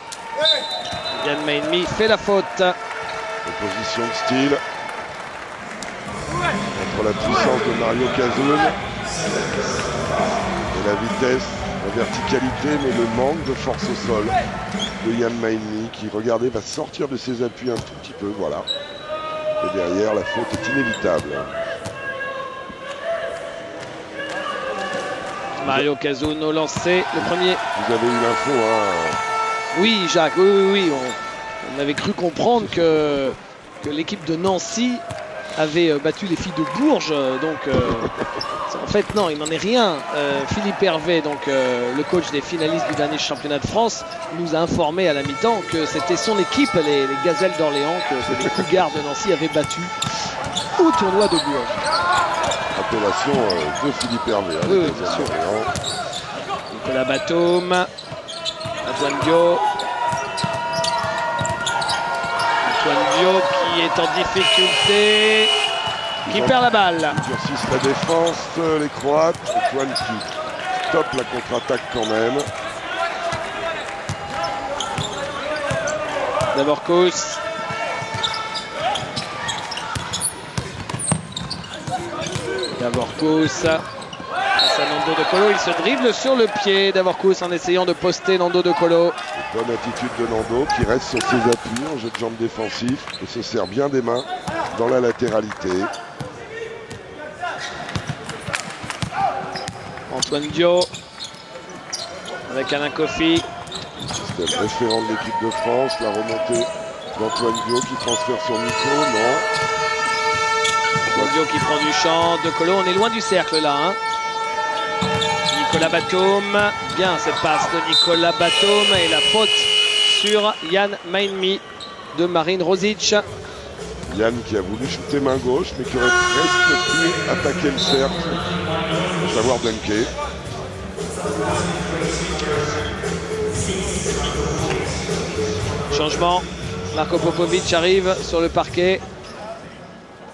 Yann Maenmi fait la faute. Opposition de style. Entre la puissance de Mario Kazoun et la vitesse La verticalité, mais le manque de force au sol de Jan Maenmy qui, regardez, va sortir de ses appuis un tout petit peu, voilà. Et derrière, la faute est inévitable. Mario Kazoun au lancer, le premier. Vous avez eu l'info, hein? Oui, Jacques, oui. On avait cru comprendre que l'équipe de Nancy avait battu les filles de Bourges. Donc, en fait, non, il n'en est rien. Philippe Hervé, donc le coach des finalistes du dernier championnat de France, nous a informé à la mi-temps que c'était son équipe, les Gazelles d'Orléans, que les Cougars de Nancy avaient battu au tournoi de Bourges. Appellation de Philippe Hervé. Hein, oui, bien sûr. Nicolas Batum, Antoine Dio. Antoine Dio qui est en difficulté, qui perd la balle. Ils durcissent la défense, les Croates. Antoine qui stoppe la contre-attaque quand même. D'abord Kous. Davorkous, Nando De Colo, il se dribble sur le pied. Davorkous en essayant de poster Nando De Colo. Bonne attitude de Nando qui reste sur ses appuis en jeu de jambes défensif et se sert bien des mains dans la latéralité. Antoine Dio avec Alain Kofi. C'était le référent de l'équipe de France. La remontée d'Antoine Dio qui transfère sur Nico, non. Dio qui prend du champ, De Colo, on est loin du cercle là. Hein. Nicolas Batum, bien cette passe de Nicolas Batum et la faute sur Jan Maenmy de Marine Rosic. Yann qui a voulu shooter main gauche mais qui aurait presque pu attaquer le cercle, pour savoir dunker. Changement, Marko Popovic arrive sur le parquet.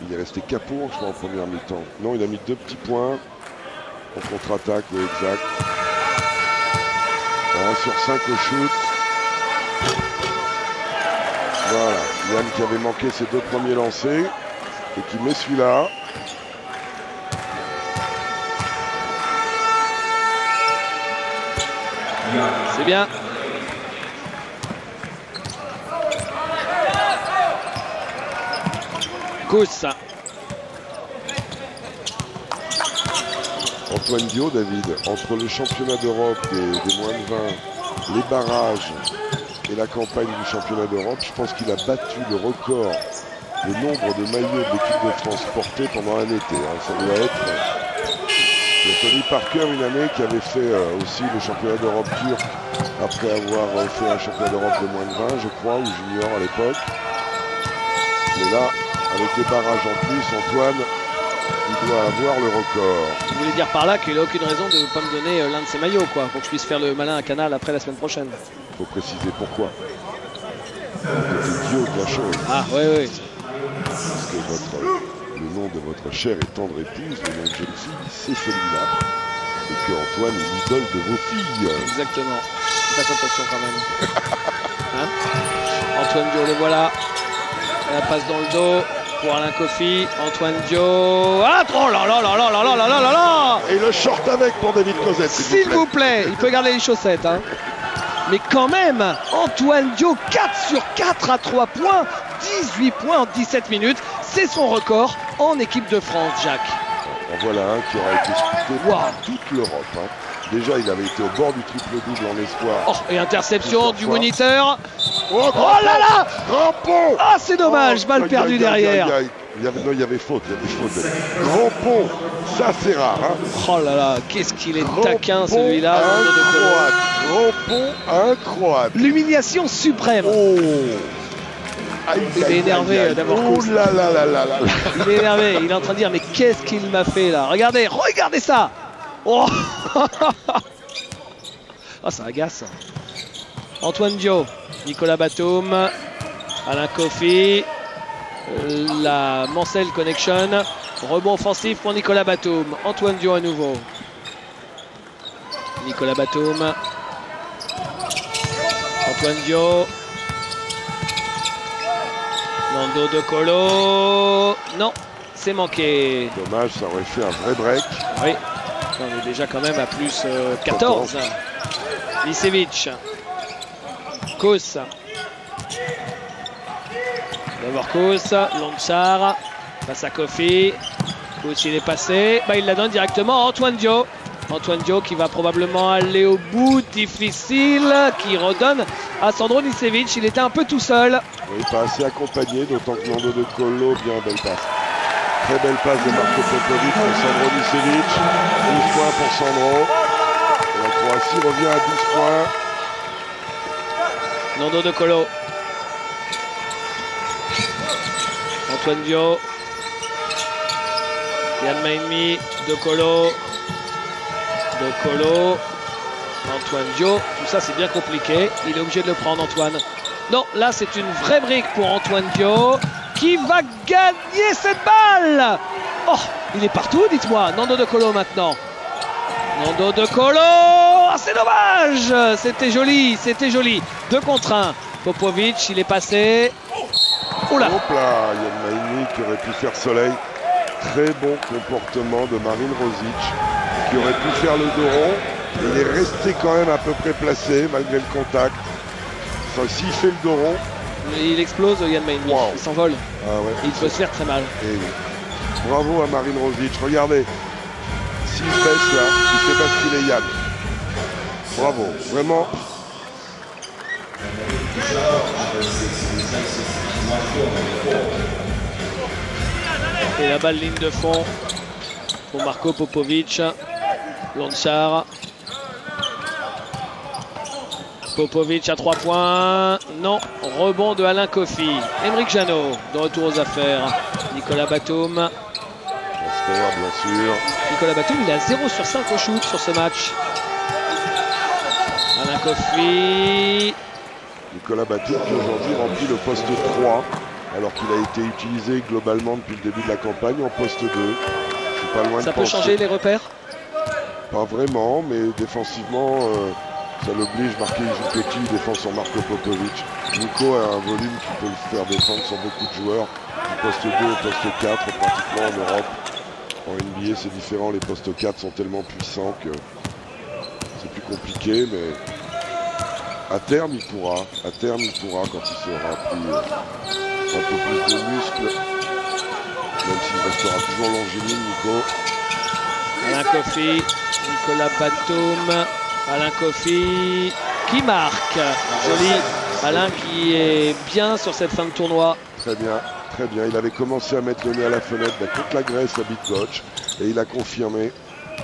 Il est resté capot, je crois, en première mi-temps. Non, il a mis 2 petits points en contre-attaque, oui, exact. 1 sur 5 au shoot. Voilà, Yann qui avait manqué ses 2 premiers lancers et qui met celui-là. C'est bien. Kous. Antoine Dio, David, entre le championnat d'Europe des moins de 20, les barrages et la campagne du championnat d'Europe, je pense qu'il a battu le record de nombre de maillots de l'équipe de France portés pendant un été. Hein. Ça doit être Tony Parker, une année qui avait fait aussi le championnat d'Europe turc après avoir fait un championnat d'Europe de moins de 20, je crois, ou junior à l'époque. Mais là, avec les barrages en plus, Antoine, il doit avoir le record. Vous voulez dire par là qu'il n'a aucune raison de ne pas me donner l'un de ses maillots, quoi, pour que je puisse faire le malin à Canal après la semaine prochaine. Il faut préciser pourquoi. C'est Dio de la chose. Ah, oui. Parce que le nom de votre chère et tendre épouse, le nom de jeune fille, c'est celui-là. Et que Antoine est l'idole de vos filles. Exactement. Faites attention quand même. Hein, Antoine Dio, le voilà. La passe dans le dos pour Alain Kofi. Antoine Dio. Ah, oh là là là là là là là là là. Et le short avec pour David Cosette, s'il vous plaît. Il peut garder les chaussettes. Hein. Mais quand même, Antoine Dio, 4 sur 4 à 3 points. 18 points en 17 minutes. C'est son record en équipe de France, Jacques. En voilà un qui aura été scruté par toute l'Europe. Hein. Déjà, il avait été au bord du triple-double en espoir. Oh, et interception du moniteur. Oh là là. Grand pont. Ah, c'est dommage, balle perdue derrière. Il y avait faute. Grand pont, ça c'est rare. Hein. Oh là là, qu'est-ce qu'il est taquin celui-là. Grand pont, un Croate. L'humiliation suprême. Oh. Il est énervé d'avoir course. Oh là là là là là. Il est énervé, il est en train de dire mais qu'est-ce qu'il m'a fait là. Regardez ça. Oh, oh, ça agace. Antoine Dio, Nicolas Batum, Alain Kofi, la Mancel Connection, rebond offensif pour Nicolas Batum. Antoine Dio à nouveau. Nicolas Batum, Antoine Dio, Nando De Colo. Non, c'est manqué. Dommage, ça aurait fait un vrai break. Oui. On est déjà quand même à plus 14. Lisevic. Kos. D'abord Kos. Lonchar. Passe à Kofi. Kos il est passé. Bah, il la donne directement à Antoine Dio. Antoine Dio qui va probablement aller au bout. Difficile. Qui redonne à Sandro Lisevic. Il était un peu tout seul. Oui, pas assez accompagné, d'autant que Nando De Colo, bien belle passe. Très belle passe de Marco Popovic pour Sandro Lisevic. 12 points pour Sandro. Et la Croatie revient à 12 points. Nando De Colo. Antoine Dio. Yann Maïmi. De Colo. De Colo. Antoine Dio. Tout ça, c'est bien compliqué. Il est obligé de le prendre, Antoine. Non, là, c'est une vraie brique pour Antoine Dio qui va gagner cette balle. Oh, il est partout, dites-moi. Nando De Colo maintenant. Nando De Colo. Oh, c'est dommage. C'était joli, c'était joli. 2 contre 1. Popovic, il est passé. Oula. Hop là, Yann Maïmi qui aurait pu faire soleil. Très bon comportement de Marine Rosic qui aurait pu faire le dos rond. Il est resté quand même à peu près placé malgré le contact. Enfin, s'il fait le dos rond, il explose, Yann Maïmi. Wow. Il s'envole. Ah ouais, il peut se faire très mal. Et oui. Bravo à Marine Rosic. Regardez, s'il baisse là, il fait basculer Yann. Bravo, vraiment. Et la balle ligne de fond pour Marco Popovic. Lonchar. Popovic à 3 points. Non. Rebond de Alain Kofi. Aymeric Janot de retour aux affaires. Nicolas Batum. Transfert, bien sûr. Nicolas Batum, il est à 0 sur 5 au shoot sur ce match. Alain Kofi. Nicolas Batum qui aujourd'hui remplit le poste 3 alors qu'il a été utilisé globalement depuis le début de la campagne en poste 2. C'est pas loin de ça peut changer les repères? Pas vraiment, mais défensivement, ça l'oblige. Marqué, il joue petit, il défend sur Marco Popovic. Nico a un volume qui peut le faire défendre sur beaucoup de joueurs. Du poste 2 au poste 4, pratiquement en Europe. En NBA, c'est différent. Les postes 4 sont tellement puissants que c'est plus compliqué, mais à terme, il pourra. À terme, il pourra quand il sera pris un peu plus de muscles. Même s'il restera toujours longiligne, Nico. Alain Kofi, Nicolas Batum, Alain Kofi qui marque. Joli. Alain qui est bien sur cette fin de tournoi. Très bien, très bien. Il avait commencé à mettre le nez à la fenêtre contre la Grèce à Bydgoszcz et il a confirmé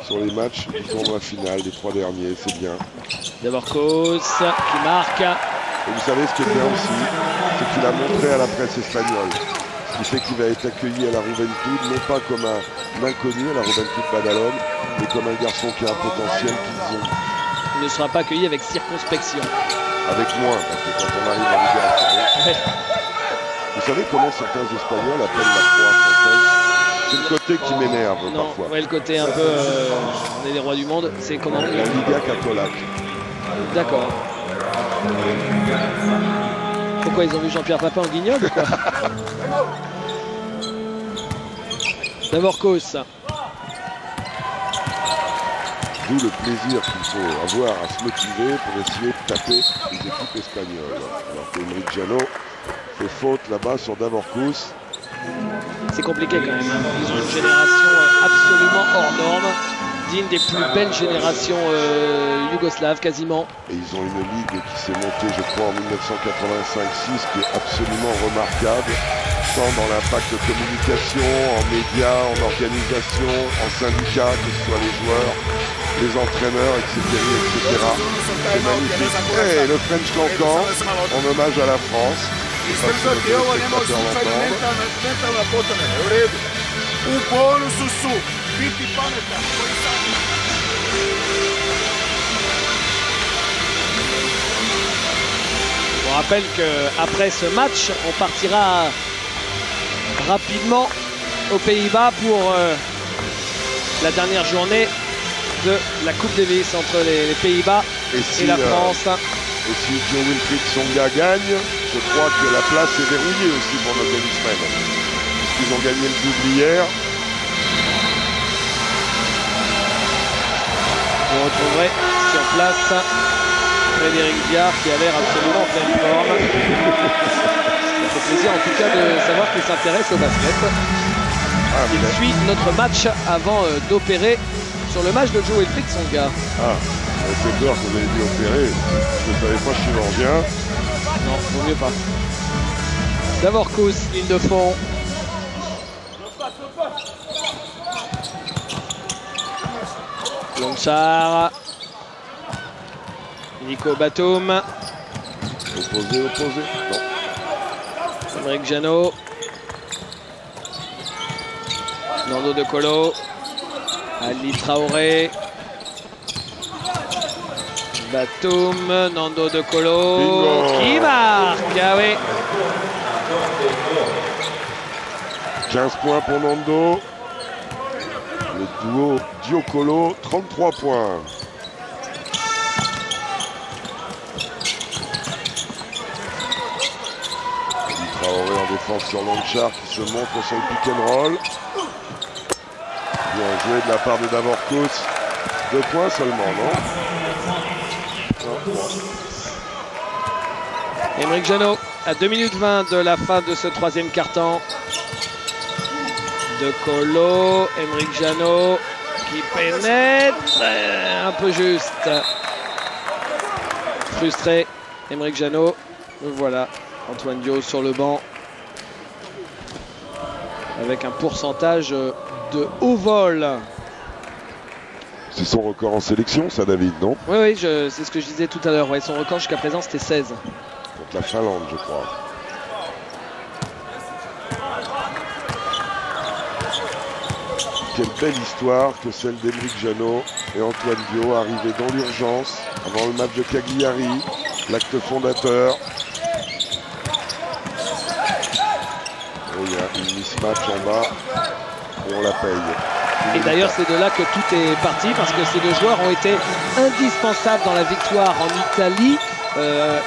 sur les matchs du tournoi final, les 3 derniers, c'est bien. D'abord Kos qui marque. Et vous savez ce qui est bien aussi, c'est qu'il a montré à la presse espagnole. Ce qui fait qu'il va être accueilli à la Juventud, non pas comme un inconnu à la Juventud Badalone, mais comme un garçon qui a un potentiel qu'ils ont. Il ne sera pas accueilli avec circonspection. Avec moins, parce que quand on arrive à Ligue 1, vous savez comment certains Espagnols appellent la proie française? C'est le côté qui m'énerve parfois. Ouais, le côté un peu on est les rois du monde, c'est comment? La Liga Catolac. D'accord. Pourquoi ils ont vu Jean-Pierre Papin en guignol ou quoi? D'abord Kos. D'où le plaisir qu'il faut avoir à se motiver pour essayer de taper les équipes espagnoles. Alors qu'Aymeric Janot fait faute là-bas sur Davorkous. C'est compliqué quand même. Ils ont une génération absolument hors norme, digne des plus belles générations yougoslaves quasiment. Et ils ont une ligue qui s'est montée, je crois, en 1985-6, qui est absolument remarquable, tant dans l'impact de communication, en médias, en organisation, en syndicats, que ce soit les joueurs, les entraîneurs, etc. C'est magnifique. Et le French Cancan, en hommage à la France. On rappelle qu'après ce match, on partira rapidement aux Pays-Bas pour la dernière journée de la Coupe Davis entre les Pays-Bas et la France. Et si Joe Wilfried Tsonga gagne, je crois que la place est verrouillée aussi pour nos tennismen. Puisqu'ils ont gagné le double hier. Vous retrouverez sur place Frédéric Viard qui a l'air absolument en pleine forme. Ça fait plaisir en tout cas de savoir qu'il s'intéresse au basket. Il suit notre match avant d'opérer sur le match de Joe Wilfried Tsonga. Ah, j'avais fait peur que vous ayez dit opérer. Je ne savais pas chirurgien. Non, vaut mieux pas. Davorkous, ligne de fond. Longchar. Nico Batum. Opposé. Non. Emeric Janot. Nando De Colo. Ali Traoré. Batum. Nando De Colo. Bingo. Qui marque? Ah oui. 15 points pour Nando. Le duo Diocolo, 33 points. Ali Traoré en défense sur Longchar qui se montre sur le pick and roll. Bien joué de la part de Davorkous. 2 points seulement, non? Emeric Janot à 2 minutes 20 de la fin de ce troisième quart-temps. De Colo, Emeric Janot qui pénètre, un peu juste. Frustré, Emeric Janot. Voilà, Antoine Dio sur le banc. Avec un pourcentage de haut vol. C'est son record en sélection, ça, David, non? Oui, c'est ce que je disais tout à l'heure. Ouais, son record jusqu'à présent, c'était 16. Contre la Finlande, je crois. Quelle belle histoire que celle d'Emeric Janot et Antoine Dio, arrivés dans l'urgence avant le match de Cagliari, l'acte fondateur. Oh, il y a une mismatch en bas et on la paye. Et d'ailleurs, c'est de là que tout est parti parce que ces deux joueurs ont été indispensables dans la victoire en Italie.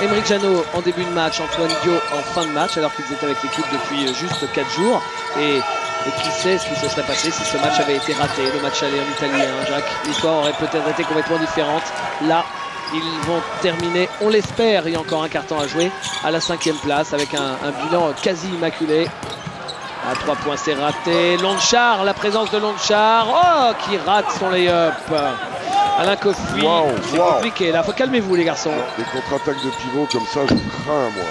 Emeric Janot en début de match, Antoine Dio en fin de match, alors qu'ils étaient avec l'équipe depuis juste 4 jours. Et qui sait ce qui se serait passé si ce match avait été raté, le match aller en Italie, hein, Jacques. L'histoire aurait peut-être été complètement différente. Là, ils vont terminer, on l'espère, il y a encore un quart-temps à jouer, à la 5e place avec un bilan quasi immaculé. À 3 points, c'est raté. Longchar, la présence de Longchar, oh, qui rate son lay-up. Alain Kofi, c'est compliqué là, faut calmez-vous les garçons. Des contre-attaques de pivot comme ça, je crains moi.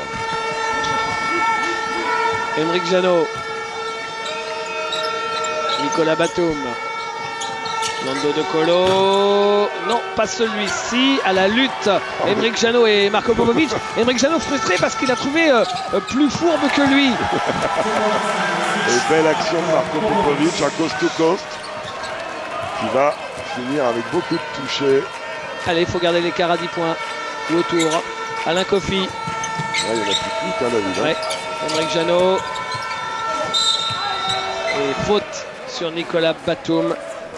Emeric Janot. Nicolas Batum. Nando De Colo. Non, pas celui-ci. À la lutte, Emeric Janot et Marco Popovic. Emeric Janot frustré parce qu'il a trouvé plus fourbe que lui. Et belle action de Marco Popovic à coast-to-coast qui va finir avec beaucoup de touchés. Allez, il faut garder l'écart à 10 points. Ou autour. Alain Kofi. Ouais, il y en a plus que 8, hein, David. Ouais. Emeric Janot. Et faute sur Nicolas Batum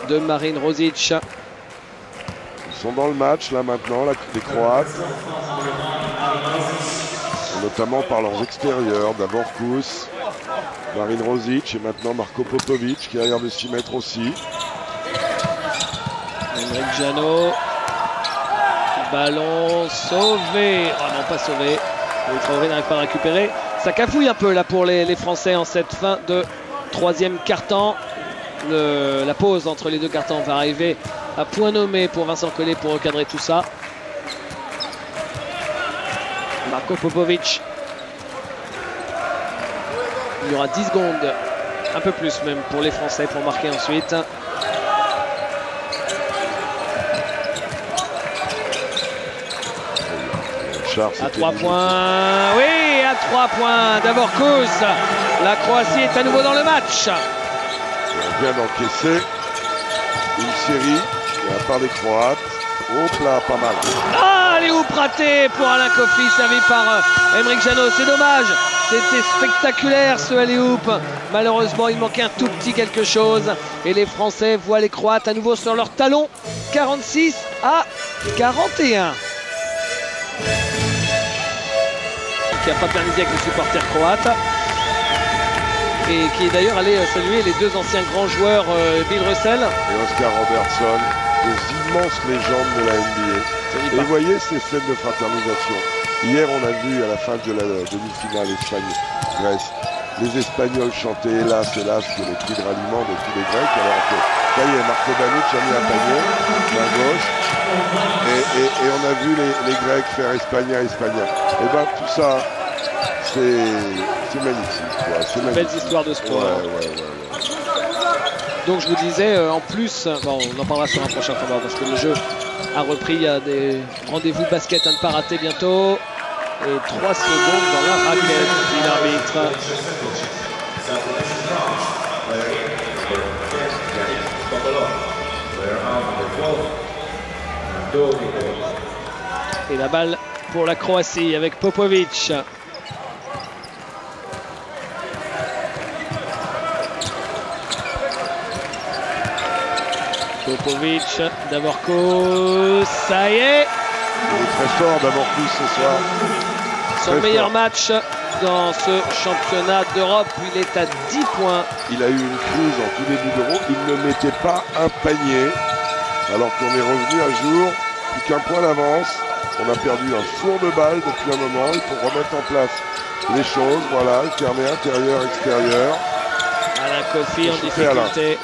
de Marin Rosic. Ils sont dans le match là maintenant, les Croates. Notamment par leurs extérieurs, d'abord Kous, Marin Rosic et maintenant Marco Popovic qui a l'air de s'y mettre aussi. Emeric Janot. Ballon sauvé. Oh non, pas sauvé. Le Traoré n'arrive pas à récupérer. Ça cafouille un peu là pour les Français en cette fin de troisième quart-temps. La pause entre les deux quart-temps va arriver à point nommé pour Vincent Collet pour recadrer tout ça. Marco Popovic. Il y aura 10 secondes, un peu plus même pour les Français pour marquer ensuite. À 3 points, oui, à 3 points Davorkous. La Croatie est à nouveau dans le match. On vient d'encaisser une série de la part des Croates. Hop là, pas mal. Ah, les hoops ratés pour Alain Kofi, servi par Emeric Janot. C'est dommage, c'était spectaculaire ce alley-oop. Malheureusement, il manquait un tout petit quelque chose. Et les Français voient les Croates à nouveau sur leur talon. 46 à 41. Qui n'a pas permisé avec les supporters croates. Et qui est d'ailleurs allé saluer les deux anciens grands joueurs, Bill Russell et Oscar Robertson. immenses légendes de la NBA. Et vous voyez ces scènes de fraternisation. Hier, on a vu à la fin de la demi-finale Espagne-Grèce, les Espagnols chantaient hélas, hélas, que les prix de ralliement de tous les Grecs, alors que ça y est, Marco Banic a mis un panier, main gauche, et on a vu les Grecs faire Espagnol. Et bien tout ça, c'est magnifique. C'est magnifique. Belles histoires de sport. Ouais. Donc je vous disais, en plus, bon, on en parlera sur un prochain combat parce que le jeu a repris. Il y a des rendez-vous basket à ne pas rater bientôt. Et 3 secondes dans la raquette, dit l'arbitre. Et la balle pour la Croatie avec Popovic. Popovic, Davorko, ça y est. Il est très fort Davorko ce soir. Son meilleur match dans ce championnat d'Europe, il est à 10 points. Il a eu une crise en tout début d'Euro, il ne mettait pas un panier, alors qu'on est revenu à jour, plus qu'un point d'avance. On a perdu un four de balles depuis un moment, il faut remettre en place les choses, voilà, alterner intérieur, extérieur. Alain Kofi en difficulté.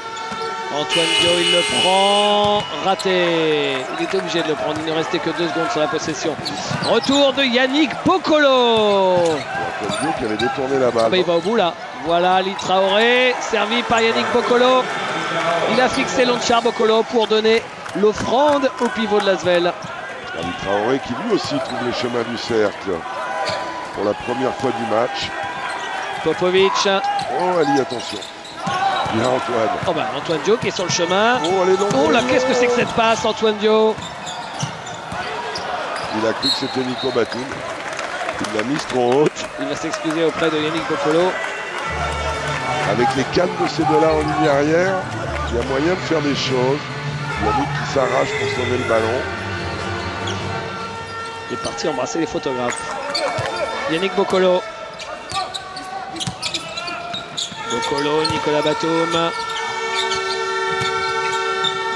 Antoine Dio, il le prend, raté. Il était obligé de le prendre, il ne restait que 2 secondes sur la possession. Retour de Yannick Boccolo. Antoine Dio qui avait détourné la balle. Ah bah il va au bout là. Voilà Ali Traoré, servi par Yannick Boccolo. Il a fixé Lonchar Boccolo pour donner l'offrande au pivot de l'Asvel. Ali Traoré qui lui aussi trouve les chemins du cercle pour la première fois du match. Popovic. Oh Ali, attention. Bien Antoine. Oh bah Antoine Dio qui est sur le chemin. Oh, allez, non, oh là, qu'est-ce que c'est que cette passe, Antoine Dio? Il a cru que c'était Nico Batum. Il l'a mise trop haute. Il va s'excuser auprès de Yannick Boccolo. Avec les cannes de ces deux-là en ligne arrière, il y a moyen de faire des choses. Yannick qui s'arrache pour sauver le ballon. Il est parti embrasser les photographes. Yannick Boccolo. Boccolo, Nicolas Batum.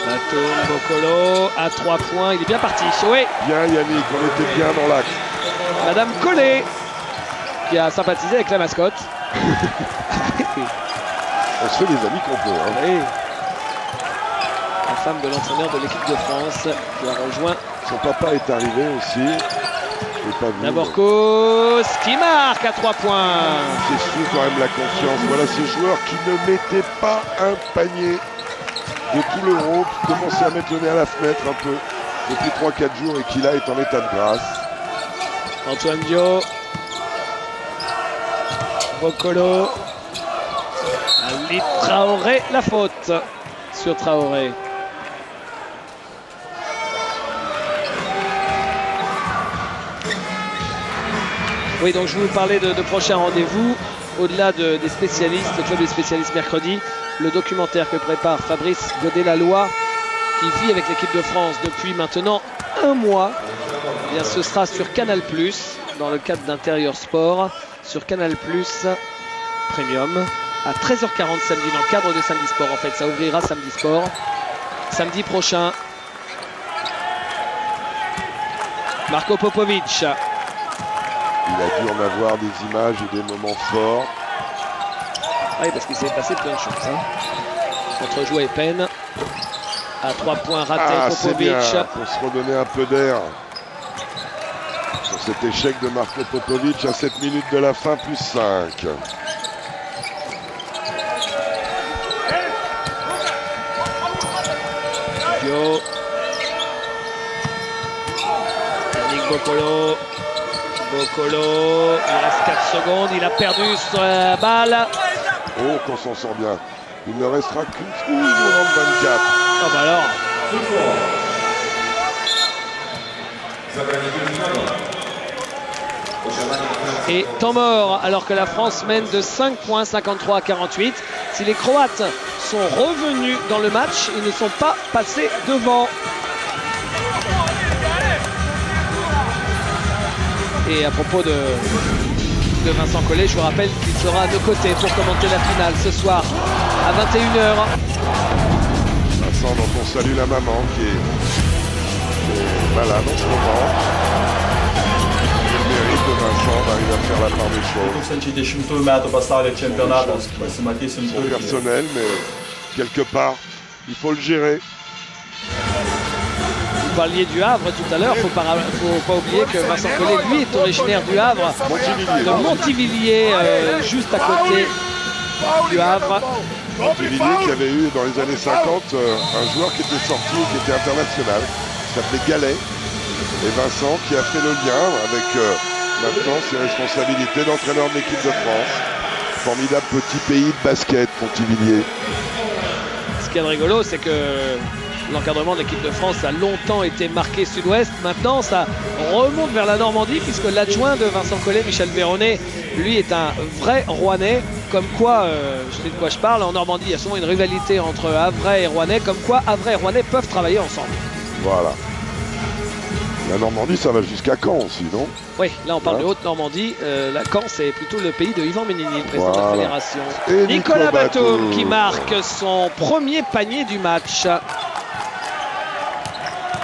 Batum, Boccolo à 3 points. Il est bien parti. Oui. Bien Yannick, on était bien dans l'axe. Madame Collet qui a sympathisé avec la mascotte. On se fait les amis qu'on peut. Hein. Oui. La femme de l'entraîneur de l'équipe de France qui a rejoint. Son papa est arrivé aussi. Davorko qui marque à 3 points. C'est sûr quand même la confiance. Voilà ce joueur qui ne mettait pas un panier de tout l'Euro, qui commençait à mettre le nez à la fenêtre un peu depuis 3-4 jours et qui là est en état de grâce. Antoine Dio. Boccolo. Ali Traoré, la faute sur Traoré. Oui, donc je vous parlais de prochains rendez-vous. Au-delà des spécialistes, le club des spécialistes mercredi, le documentaire que prépare Fabrice Godet-Laloy, qui vit avec l'équipe de France depuis maintenant 1 mois. Eh bien, ce sera sur Canal+, dans le cadre d'Intérieur Sport, sur Canal+, Premium, à 13h40 samedi, dans le cadre de Samedi Sport. En fait, ça ouvrira Samedi Sport. Samedi prochain, Marco Popovic. Il a dû en avoir des images et des moments forts. Oui, parce qu'il s'est passé plein de choses. Hein. Entre joie et peine. À 3 points raté, Popovic. Pour se redonner un peu d'air. Sur cet échec de Marco Popovic à 7 minutes de la fin, plus 5. Dio. Yannick Boccolo. Boccolo, il reste 4 secondes, il a perdu sur la balle. Oh, qu'on s'en sort bien. Il ne restera qu'une seconde 24. Ah bah alors. Et temps mort, alors que la France mène de 5 points, 53 à 48. Si les Croates sont revenus dans le match, ils ne sont pas passés devant. Et à propos de Vincent Collet, je vous rappelle qu'il sera à nos côtés pour commenter la finale ce soir à 21h. Vincent, dont on salue la maman qui est malade en ce moment. Le mérite de Vincent d'arriver à faire la part des choses. C'est personnel, mais quelque part, il faut le gérer. Vous parliez du Havre tout à l'heure, faut pas oublier que Vincent Collet, lui, est originaire du Havre, de Montivilliers, juste à côté du Havre. Montivilliers qui avait eu dans les années 50 un joueur qui était sorti et qui était international, qui s'appelait Gallet. Et Vincent qui a fait le lien avec maintenant ses responsabilités d'entraîneur de l'équipe de France. Formidable petit pays de basket, Montivilliers. Ce qui est rigolo, c'est que l'encadrement de l'équipe de France a longtemps été marqué sud-ouest. Maintenant, ça remonte vers la Normandie puisque l'adjoint de Vincent Collet, Michel Véronnet, lui est un vrai Rouennais. Comme quoi, je sais de quoi je parle, en Normandie, il y a souvent une rivalité entre Havrais et Rouennais. Comme quoi, Havrais et Rouennais peuvent travailler ensemble. Voilà. La Normandie, ça va jusqu'à Caen aussi, non? Oui, là on parle de Haute-Normandie. La Caen, c'est plutôt le pays de Yvan Ménini, le président de la fédération. Et Nicolas Batum qui marque son premier panier du match.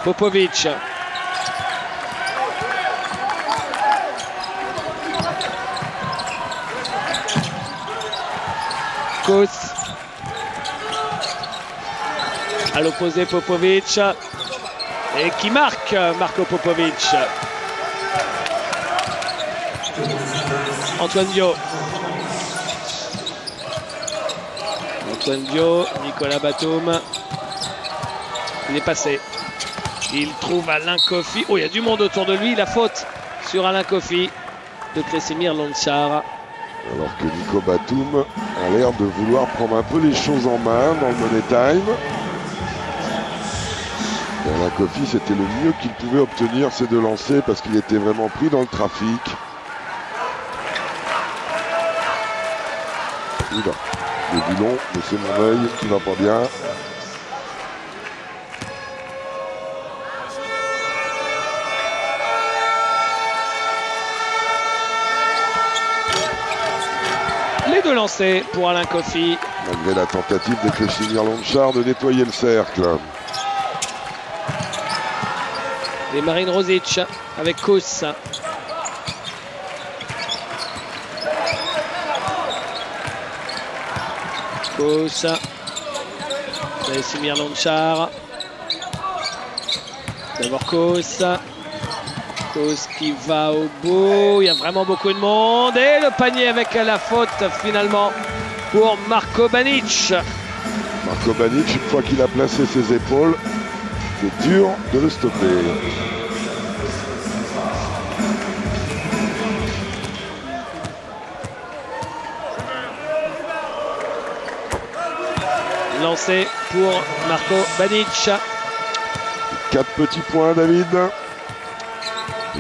Popovic. Kos. À l'opposé, Popovic. Et qui marque Marco Popovic. Antoine Dio. Antoine Dio, Nicolas Batum. Il est passé. Il trouve Alain Kofi. Oh, il y a du monde autour de lui. La faute sur Alain Kofi de Kresimir Lonchar. Alors que Nico Batum a l'air de vouloir prendre un peu les choses en main dans le Money Time. Et Alain Kofi, c'était le mieux qu'il pouvait obtenir, c'est de lancer parce qu'il était vraiment pris dans le trafic. Oula, le boulon, mais c'est mon œil qui va pas bien. Les deux lancers pour Alain Kofi. Malgré la tentative de Kresimir Lonchar de nettoyer le cercle. Et Marine Rosic avec Kos. Kos. Kresimir Lonchar. D'abord Kos. Kos qui va au bout. Il y a vraiment beaucoup de monde. Et le panier avec la faute finalement pour Marco Banic. Marco Banic, une fois qu'il a placé ses épaules, c'est dur de le stopper. Lancé pour Marco Banic. 4 petits points, David.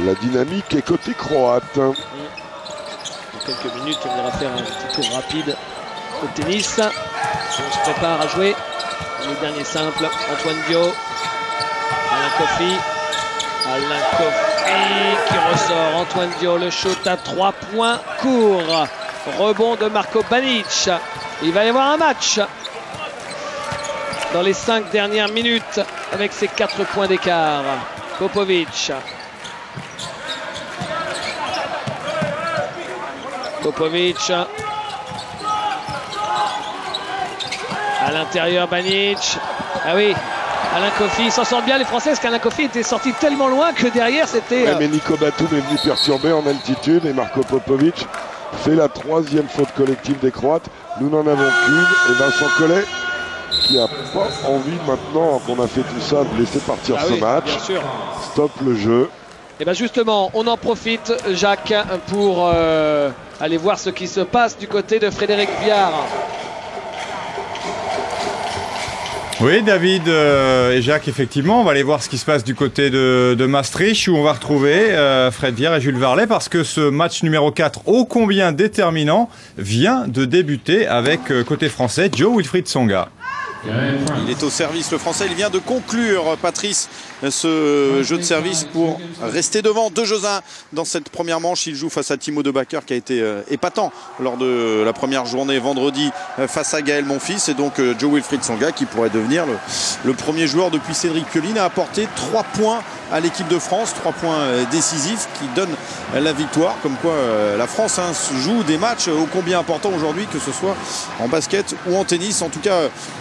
La dynamique est côté croate. Dans quelques minutes, on ira faire un petit tour rapide au tennis. On se prépare à jouer le dernier simple. Antoine Dio. Alain Kofi. Alain Kofi qui ressort. Antoine Dio, le shoot à 3 points court. Rebond de Marco Banic. Il va y avoir un match dans les 5 dernières minutes avec ses 4 points d'écart. Popovic. Popovic. À l'intérieur, Banic. Ah oui, Alain Kofi s'en sort bien les Français parce qu'Alain Kofi était sorti tellement loin que derrière c'était... Ouais, mais Nico Batum est venu perturber en altitude et Marco Popovic fait la 3e faute collective des Croates. Nous n'en avons qu'une et Vincent Collet qui n'a pas envie maintenant qu'on a fait tout ça de laisser partir ce match. Bien sûr. Stop le jeu. Et bien justement, on en profite, Jacques, pour aller voir ce qui se passe du côté de Frédéric Viard. Oui, David et Jacques, effectivement, on va aller voir ce qui se passe du côté de Maastricht où on va retrouver Fred Viard et Jules Varlet parce que ce match numéro 4, ô combien déterminant, vient de débuter avec côté français Joe Wilfried Tsonga. Il est au service, le Français. Il vient de conclure, Patrice, ce jeu de service pour rester devant 2-1 dans cette première manche. Il joue face à Timo De Backer qui a été épatant lors de la première journée vendredi face à Gaël Monfils. Et donc Jo-Wilfried Tsonga qui pourrait devenir le premier joueur depuis Cédric Pioline à apporter 3 points à l'équipe de France, 3 points décisifs qui donnent la victoire. Comme quoi la France joue des matchs ô combien importants aujourd'hui, que ce soit en basket ou en tennis. En tout cas,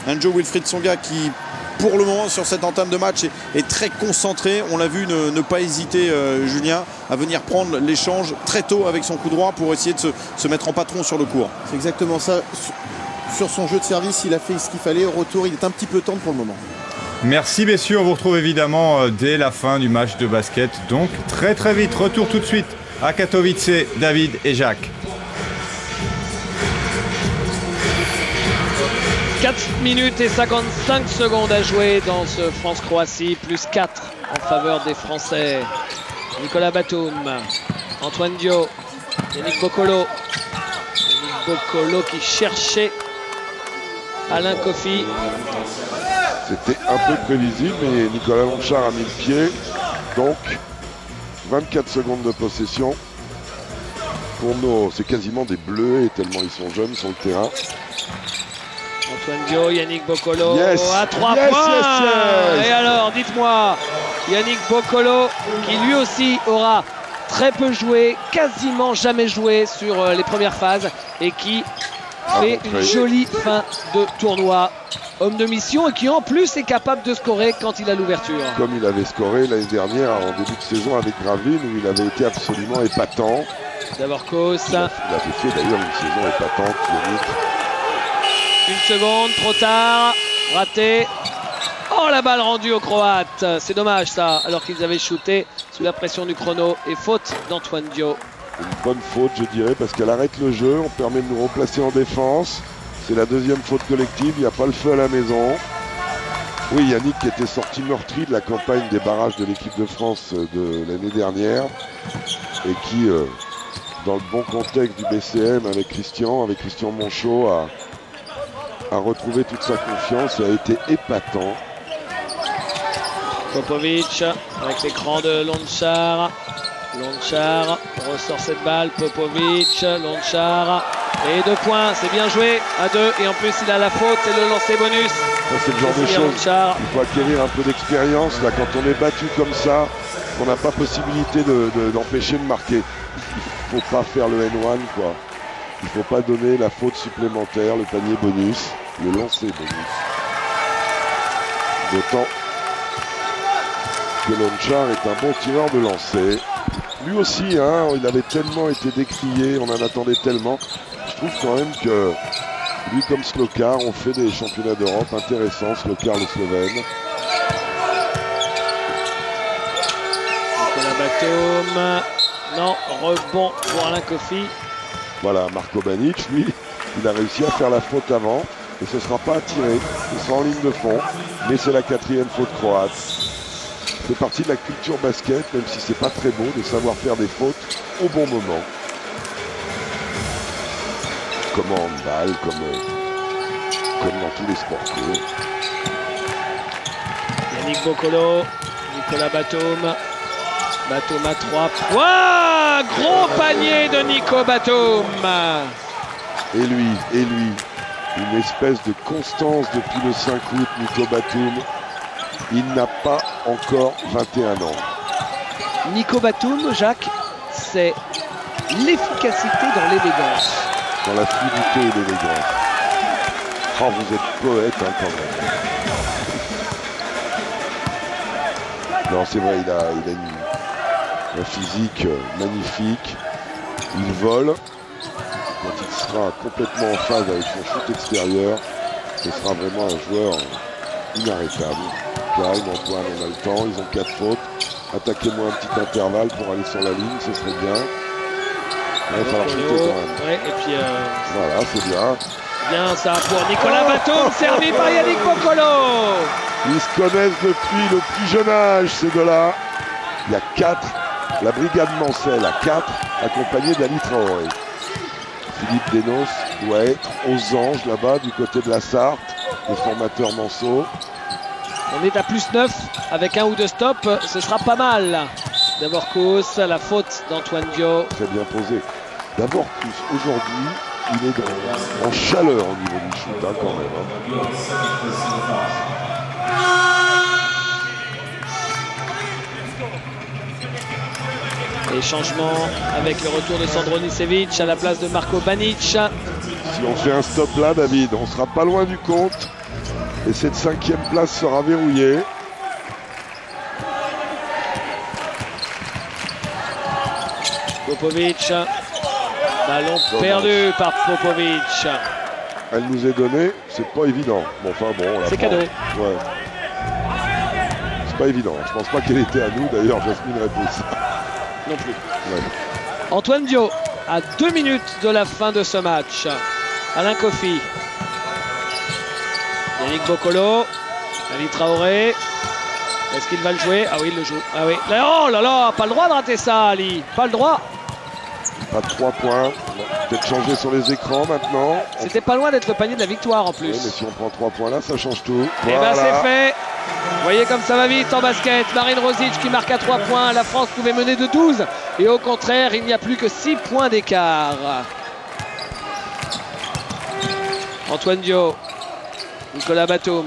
un Jo-Wilfried Tsonga qui, pour le moment, sur cette entame de match, est très concentré. On l'a vu ne pas hésiter, Julien, à venir prendre l'échange très tôt avec son coup droit pour essayer de se mettre en patron sur le court. C'est exactement ça. Sur son jeu de service, il a fait ce qu'il fallait. Au retour, il est un petit peu tendre pour le moment. Merci messieurs, on vous retrouve évidemment dès la fin du match de basket. Donc très très vite, retour tout de suite à Katowice, David et Jacques. 4 minutes et 55 secondes à jouer dans ce France-Croatie, plus 4 en faveur des Français. Nicolas Batum, Antoine Dio, Yannick Boccolo. Yannick Boccolo qui cherchait Alain Kofi. C'était un peu prévisible, mais Nicolas Lonchard a mis le pied. Donc, 24 secondes de possession. Pour nos... C'est quasiment des bleuets, tellement ils sont jeunes sur le terrain. Antoine Dio, Yannick Boccolo à 3 yes, points. Yes. Et alors, dites-moi, Yannick Boccolo qui lui aussi aura très peu joué, quasiment jamais joué sur les premières phases et qui fait une jolie fin de tournoi. Homme de mission et qui en plus est capable de scorer quand il a l'ouverture. Comme il avait scoré l'année dernière en début de saison avec Gravelines où il avait été absolument épatant. D'abord Kos. Il avait fait d'ailleurs une saison épatante, Yannick. Une seconde, trop tard, raté. Oh, la balle rendue aux Croates. C'est dommage ça, alors qu'ils avaient shooté sous la pression du chrono. Et faute d'Antoine Dio. Une bonne faute, je dirais, parce qu'elle arrête le jeu. On permet de nous replacer en défense. C'est la deuxième faute collective. Il n'y a pas le feu à la maison. Oui, Yannick qui était sorti meurtri de la campagne des barrages de l'équipe de France de l'année dernière. Et qui, dans le bon contexte du BCM avec Christian Monchot, a retrouvé toute sa confiance et a été épatant. Popovic avec l'écran de Lonchar. Lonchar ressort cette balle. Popovic, Lonchar. Et 2 points, c'est bien joué à 2. Et en plus, il a la faute, c'est le lancer bonus. C'est le genre de choses. Il faut acquérir un peu d'expérience. Là, quand on est battu comme ça, on n'a pas possibilité d'empêcher de marquer. Il ne faut pas faire le N1, quoi. Il ne faut pas donner la faute supplémentaire, le panier bonus, le lancer bonus. D'autant que Lonchar est un bon tireur de lancer. Lui aussi, il avait tellement été décrié, on en attendait tellement. Je trouve quand même que lui comme Slokar ont fait des championnats d'Europe intéressants, Slokar le Slovène. Nicolas Batum, non, rebond pour Alain Kofi. Voilà, Marko Banic, lui, il a réussi à faire la faute avant et ce ne sera pas attiré, ce sera en ligne de fond, mais c'est la 4e faute croate. C'est partie de la culture basket, même si c'est pas très beau de savoir faire des fautes au bon moment. Comme en handball, comme dans tous les sports. Yannick Boccolo, Nicolas Batum. Batum à 3 points. Gros panier de Nico Batum. Et lui, une espèce de constance depuis le 5 août, Nico Batum. Il n'a pas encore 21 ans. Nico Batum, Jacques, c'est l'efficacité dans l'élégance. Dans la fluidité et l'élégance. Oh, vous êtes poète quand même. Non, c'est vrai, il a un physique magnifique. Il vole. Quand il sera complètement en phase avec son shoot extérieur, ce sera vraiment un joueur inarrêtable. Calme, Antoine, on a le temps, ils ont 4 fautes. Attaquez-moi un petit intervalle pour aller sur la ligne, ce serait bien. Il va falloir shooter quand même. Ouais, et puis voilà, c'est bien. Bien ça pour Nicolas Batum, servi par Yannick Boccolo. Ils se connaissent depuis le plus jeune âge, ces deux-là. Il y a 4, la brigade Mancel à 4, accompagné d'Ali Traoré. Philippe Desnos doit être aux anges là-bas du côté de la Sarthe. le formateur Manceau. On est à +9 avec un ou deux stops, ce sera pas mal. D'abord Kous, la faute d'Antoine Dio. Très bien posé. D'abord Kous, aujourd'hui, il est en chaleur au niveau du shoot hein, quand même. Hein. Et changement avec le retour de Sandro Nicevic à la place de Marko Banic. Si on fait un stop là, David, on sera pas loin du compte. Et cette 5e place sera verrouillée. Popovic. Ballon perdu par Popovic. Elle nous est donnée, c'est pas évident. Bon, enfin bon, on la c'est prend. cadeau. Ouais. C'est pas évident. Je pense pas qu'elle était à nous. D'ailleurs, Jasmine Réponse. Non plus. Ouais. Antoine Dio à 2 minutes de la fin de ce match. Alain Kofi. Yannick Bokolo. Ali Traoré. Est-ce qu'il va le jouer? Ah oui, il le joue. Ah oui. Oh là là, pas le droit de rater ça, Ali. Pas le droit. Pas de 3 points. Peut-être changer sur les écrans maintenant. C'était pas loin d'être le panier de la victoire en plus. Oui, mais si on prend 3 points là, ça change tout. Et voilà. ben c'est fait. Vous voyez comme ça va vite en basket. Marine Rosic qui marque à 3 points. La France pouvait mener de 12. Et au contraire, il n'y a plus que 6 points d'écart. Antoine Dio. Nicolas Batum.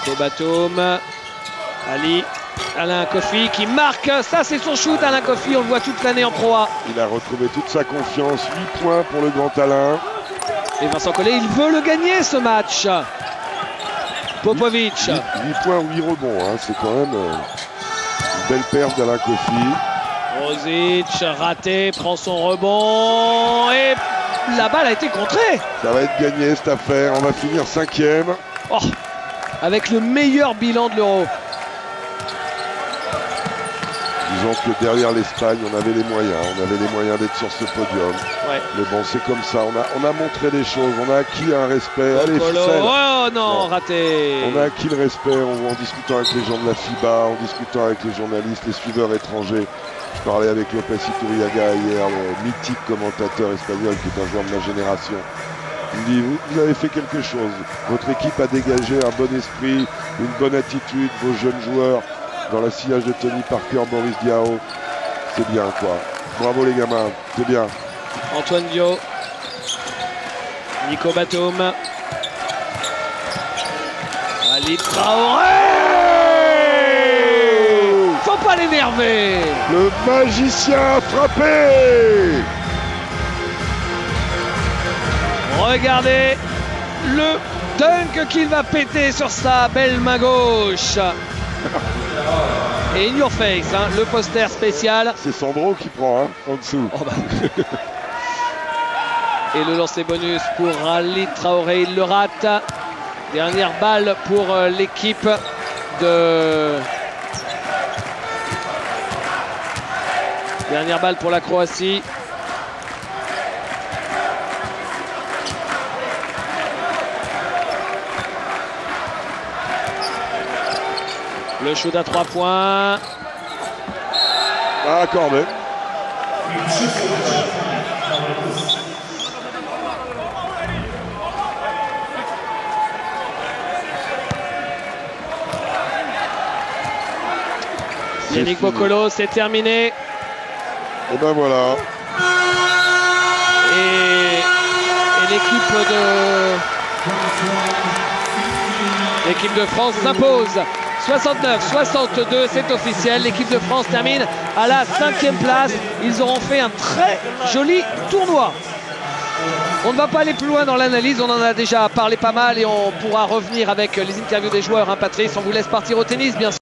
Nico Batum. Ali. Alain Kofi qui marque. Ça, c'est son shoot, Alain Kofi. On le voit toute l'année en Pro A. Il a retrouvé toute sa confiance. 8 points pour le grand Alain. Et Vincent Collet, il veut le gagner ce match. Popovic. 8 points, 8 rebonds. Hein. C'est quand même une belle perte d'Alain Kofi. Rosic raté, prend son rebond. Et la balle a été contrée. Ça va être gagné cette affaire. On va finir 5e. Oh, avec le meilleur bilan de l'Euro. Disons que derrière l'Espagne, on avait les moyens. On avait les moyens d'être sur ce podium. Ouais. Mais bon, c'est comme ça. On a montré des choses. On a acquis un respect. Allez, Colo. ficelle. Oh non, raté. On a acquis le respect en discutant avec les gens de la FIBA, en discutant avec les journalistes, les suiveurs étrangers. Je parlais avec Lopez Iturriaga hier, le mythique commentateur espagnol qui est un joueur de ma génération. Il me dit, vous avez fait quelque chose. Votre équipe a dégagé un bon esprit, une bonne attitude, vos jeunes joueurs. Dans la sillage de Tony Parker, Boris Diaw, c'est bien quoi. Bravo les gamins, c'est bien. Antoine Dio. Nico Batum. Ali Traoré. Faut pas l'énerver. Le magicien a frappé. Regardez le dunk qu'il va péter sur sa belle main gauche. Et in your face, hein, le poster spécial. C'est Sandro qui prend, hein, en dessous. Oh bah. Et le lancer bonus pour Ali Traoré, il le rate. Dernière balle pour l'équipe de... Dernière balle pour la Croatie. Le shoot à 3 points. Ah, accordé. Yannick Bokolo, c'est terminé. Et ben voilà. Et l'équipe de France s'impose. 69-62, c'est officiel. L'équipe de France termine à la 5e place. Ils auront fait un très joli tournoi. On ne va pas aller plus loin dans l'analyse. On en a déjà parlé pas mal et on pourra revenir avec les interviews des joueurs. Hein, Patrice, on vous laisse partir au tennis, bien sûr.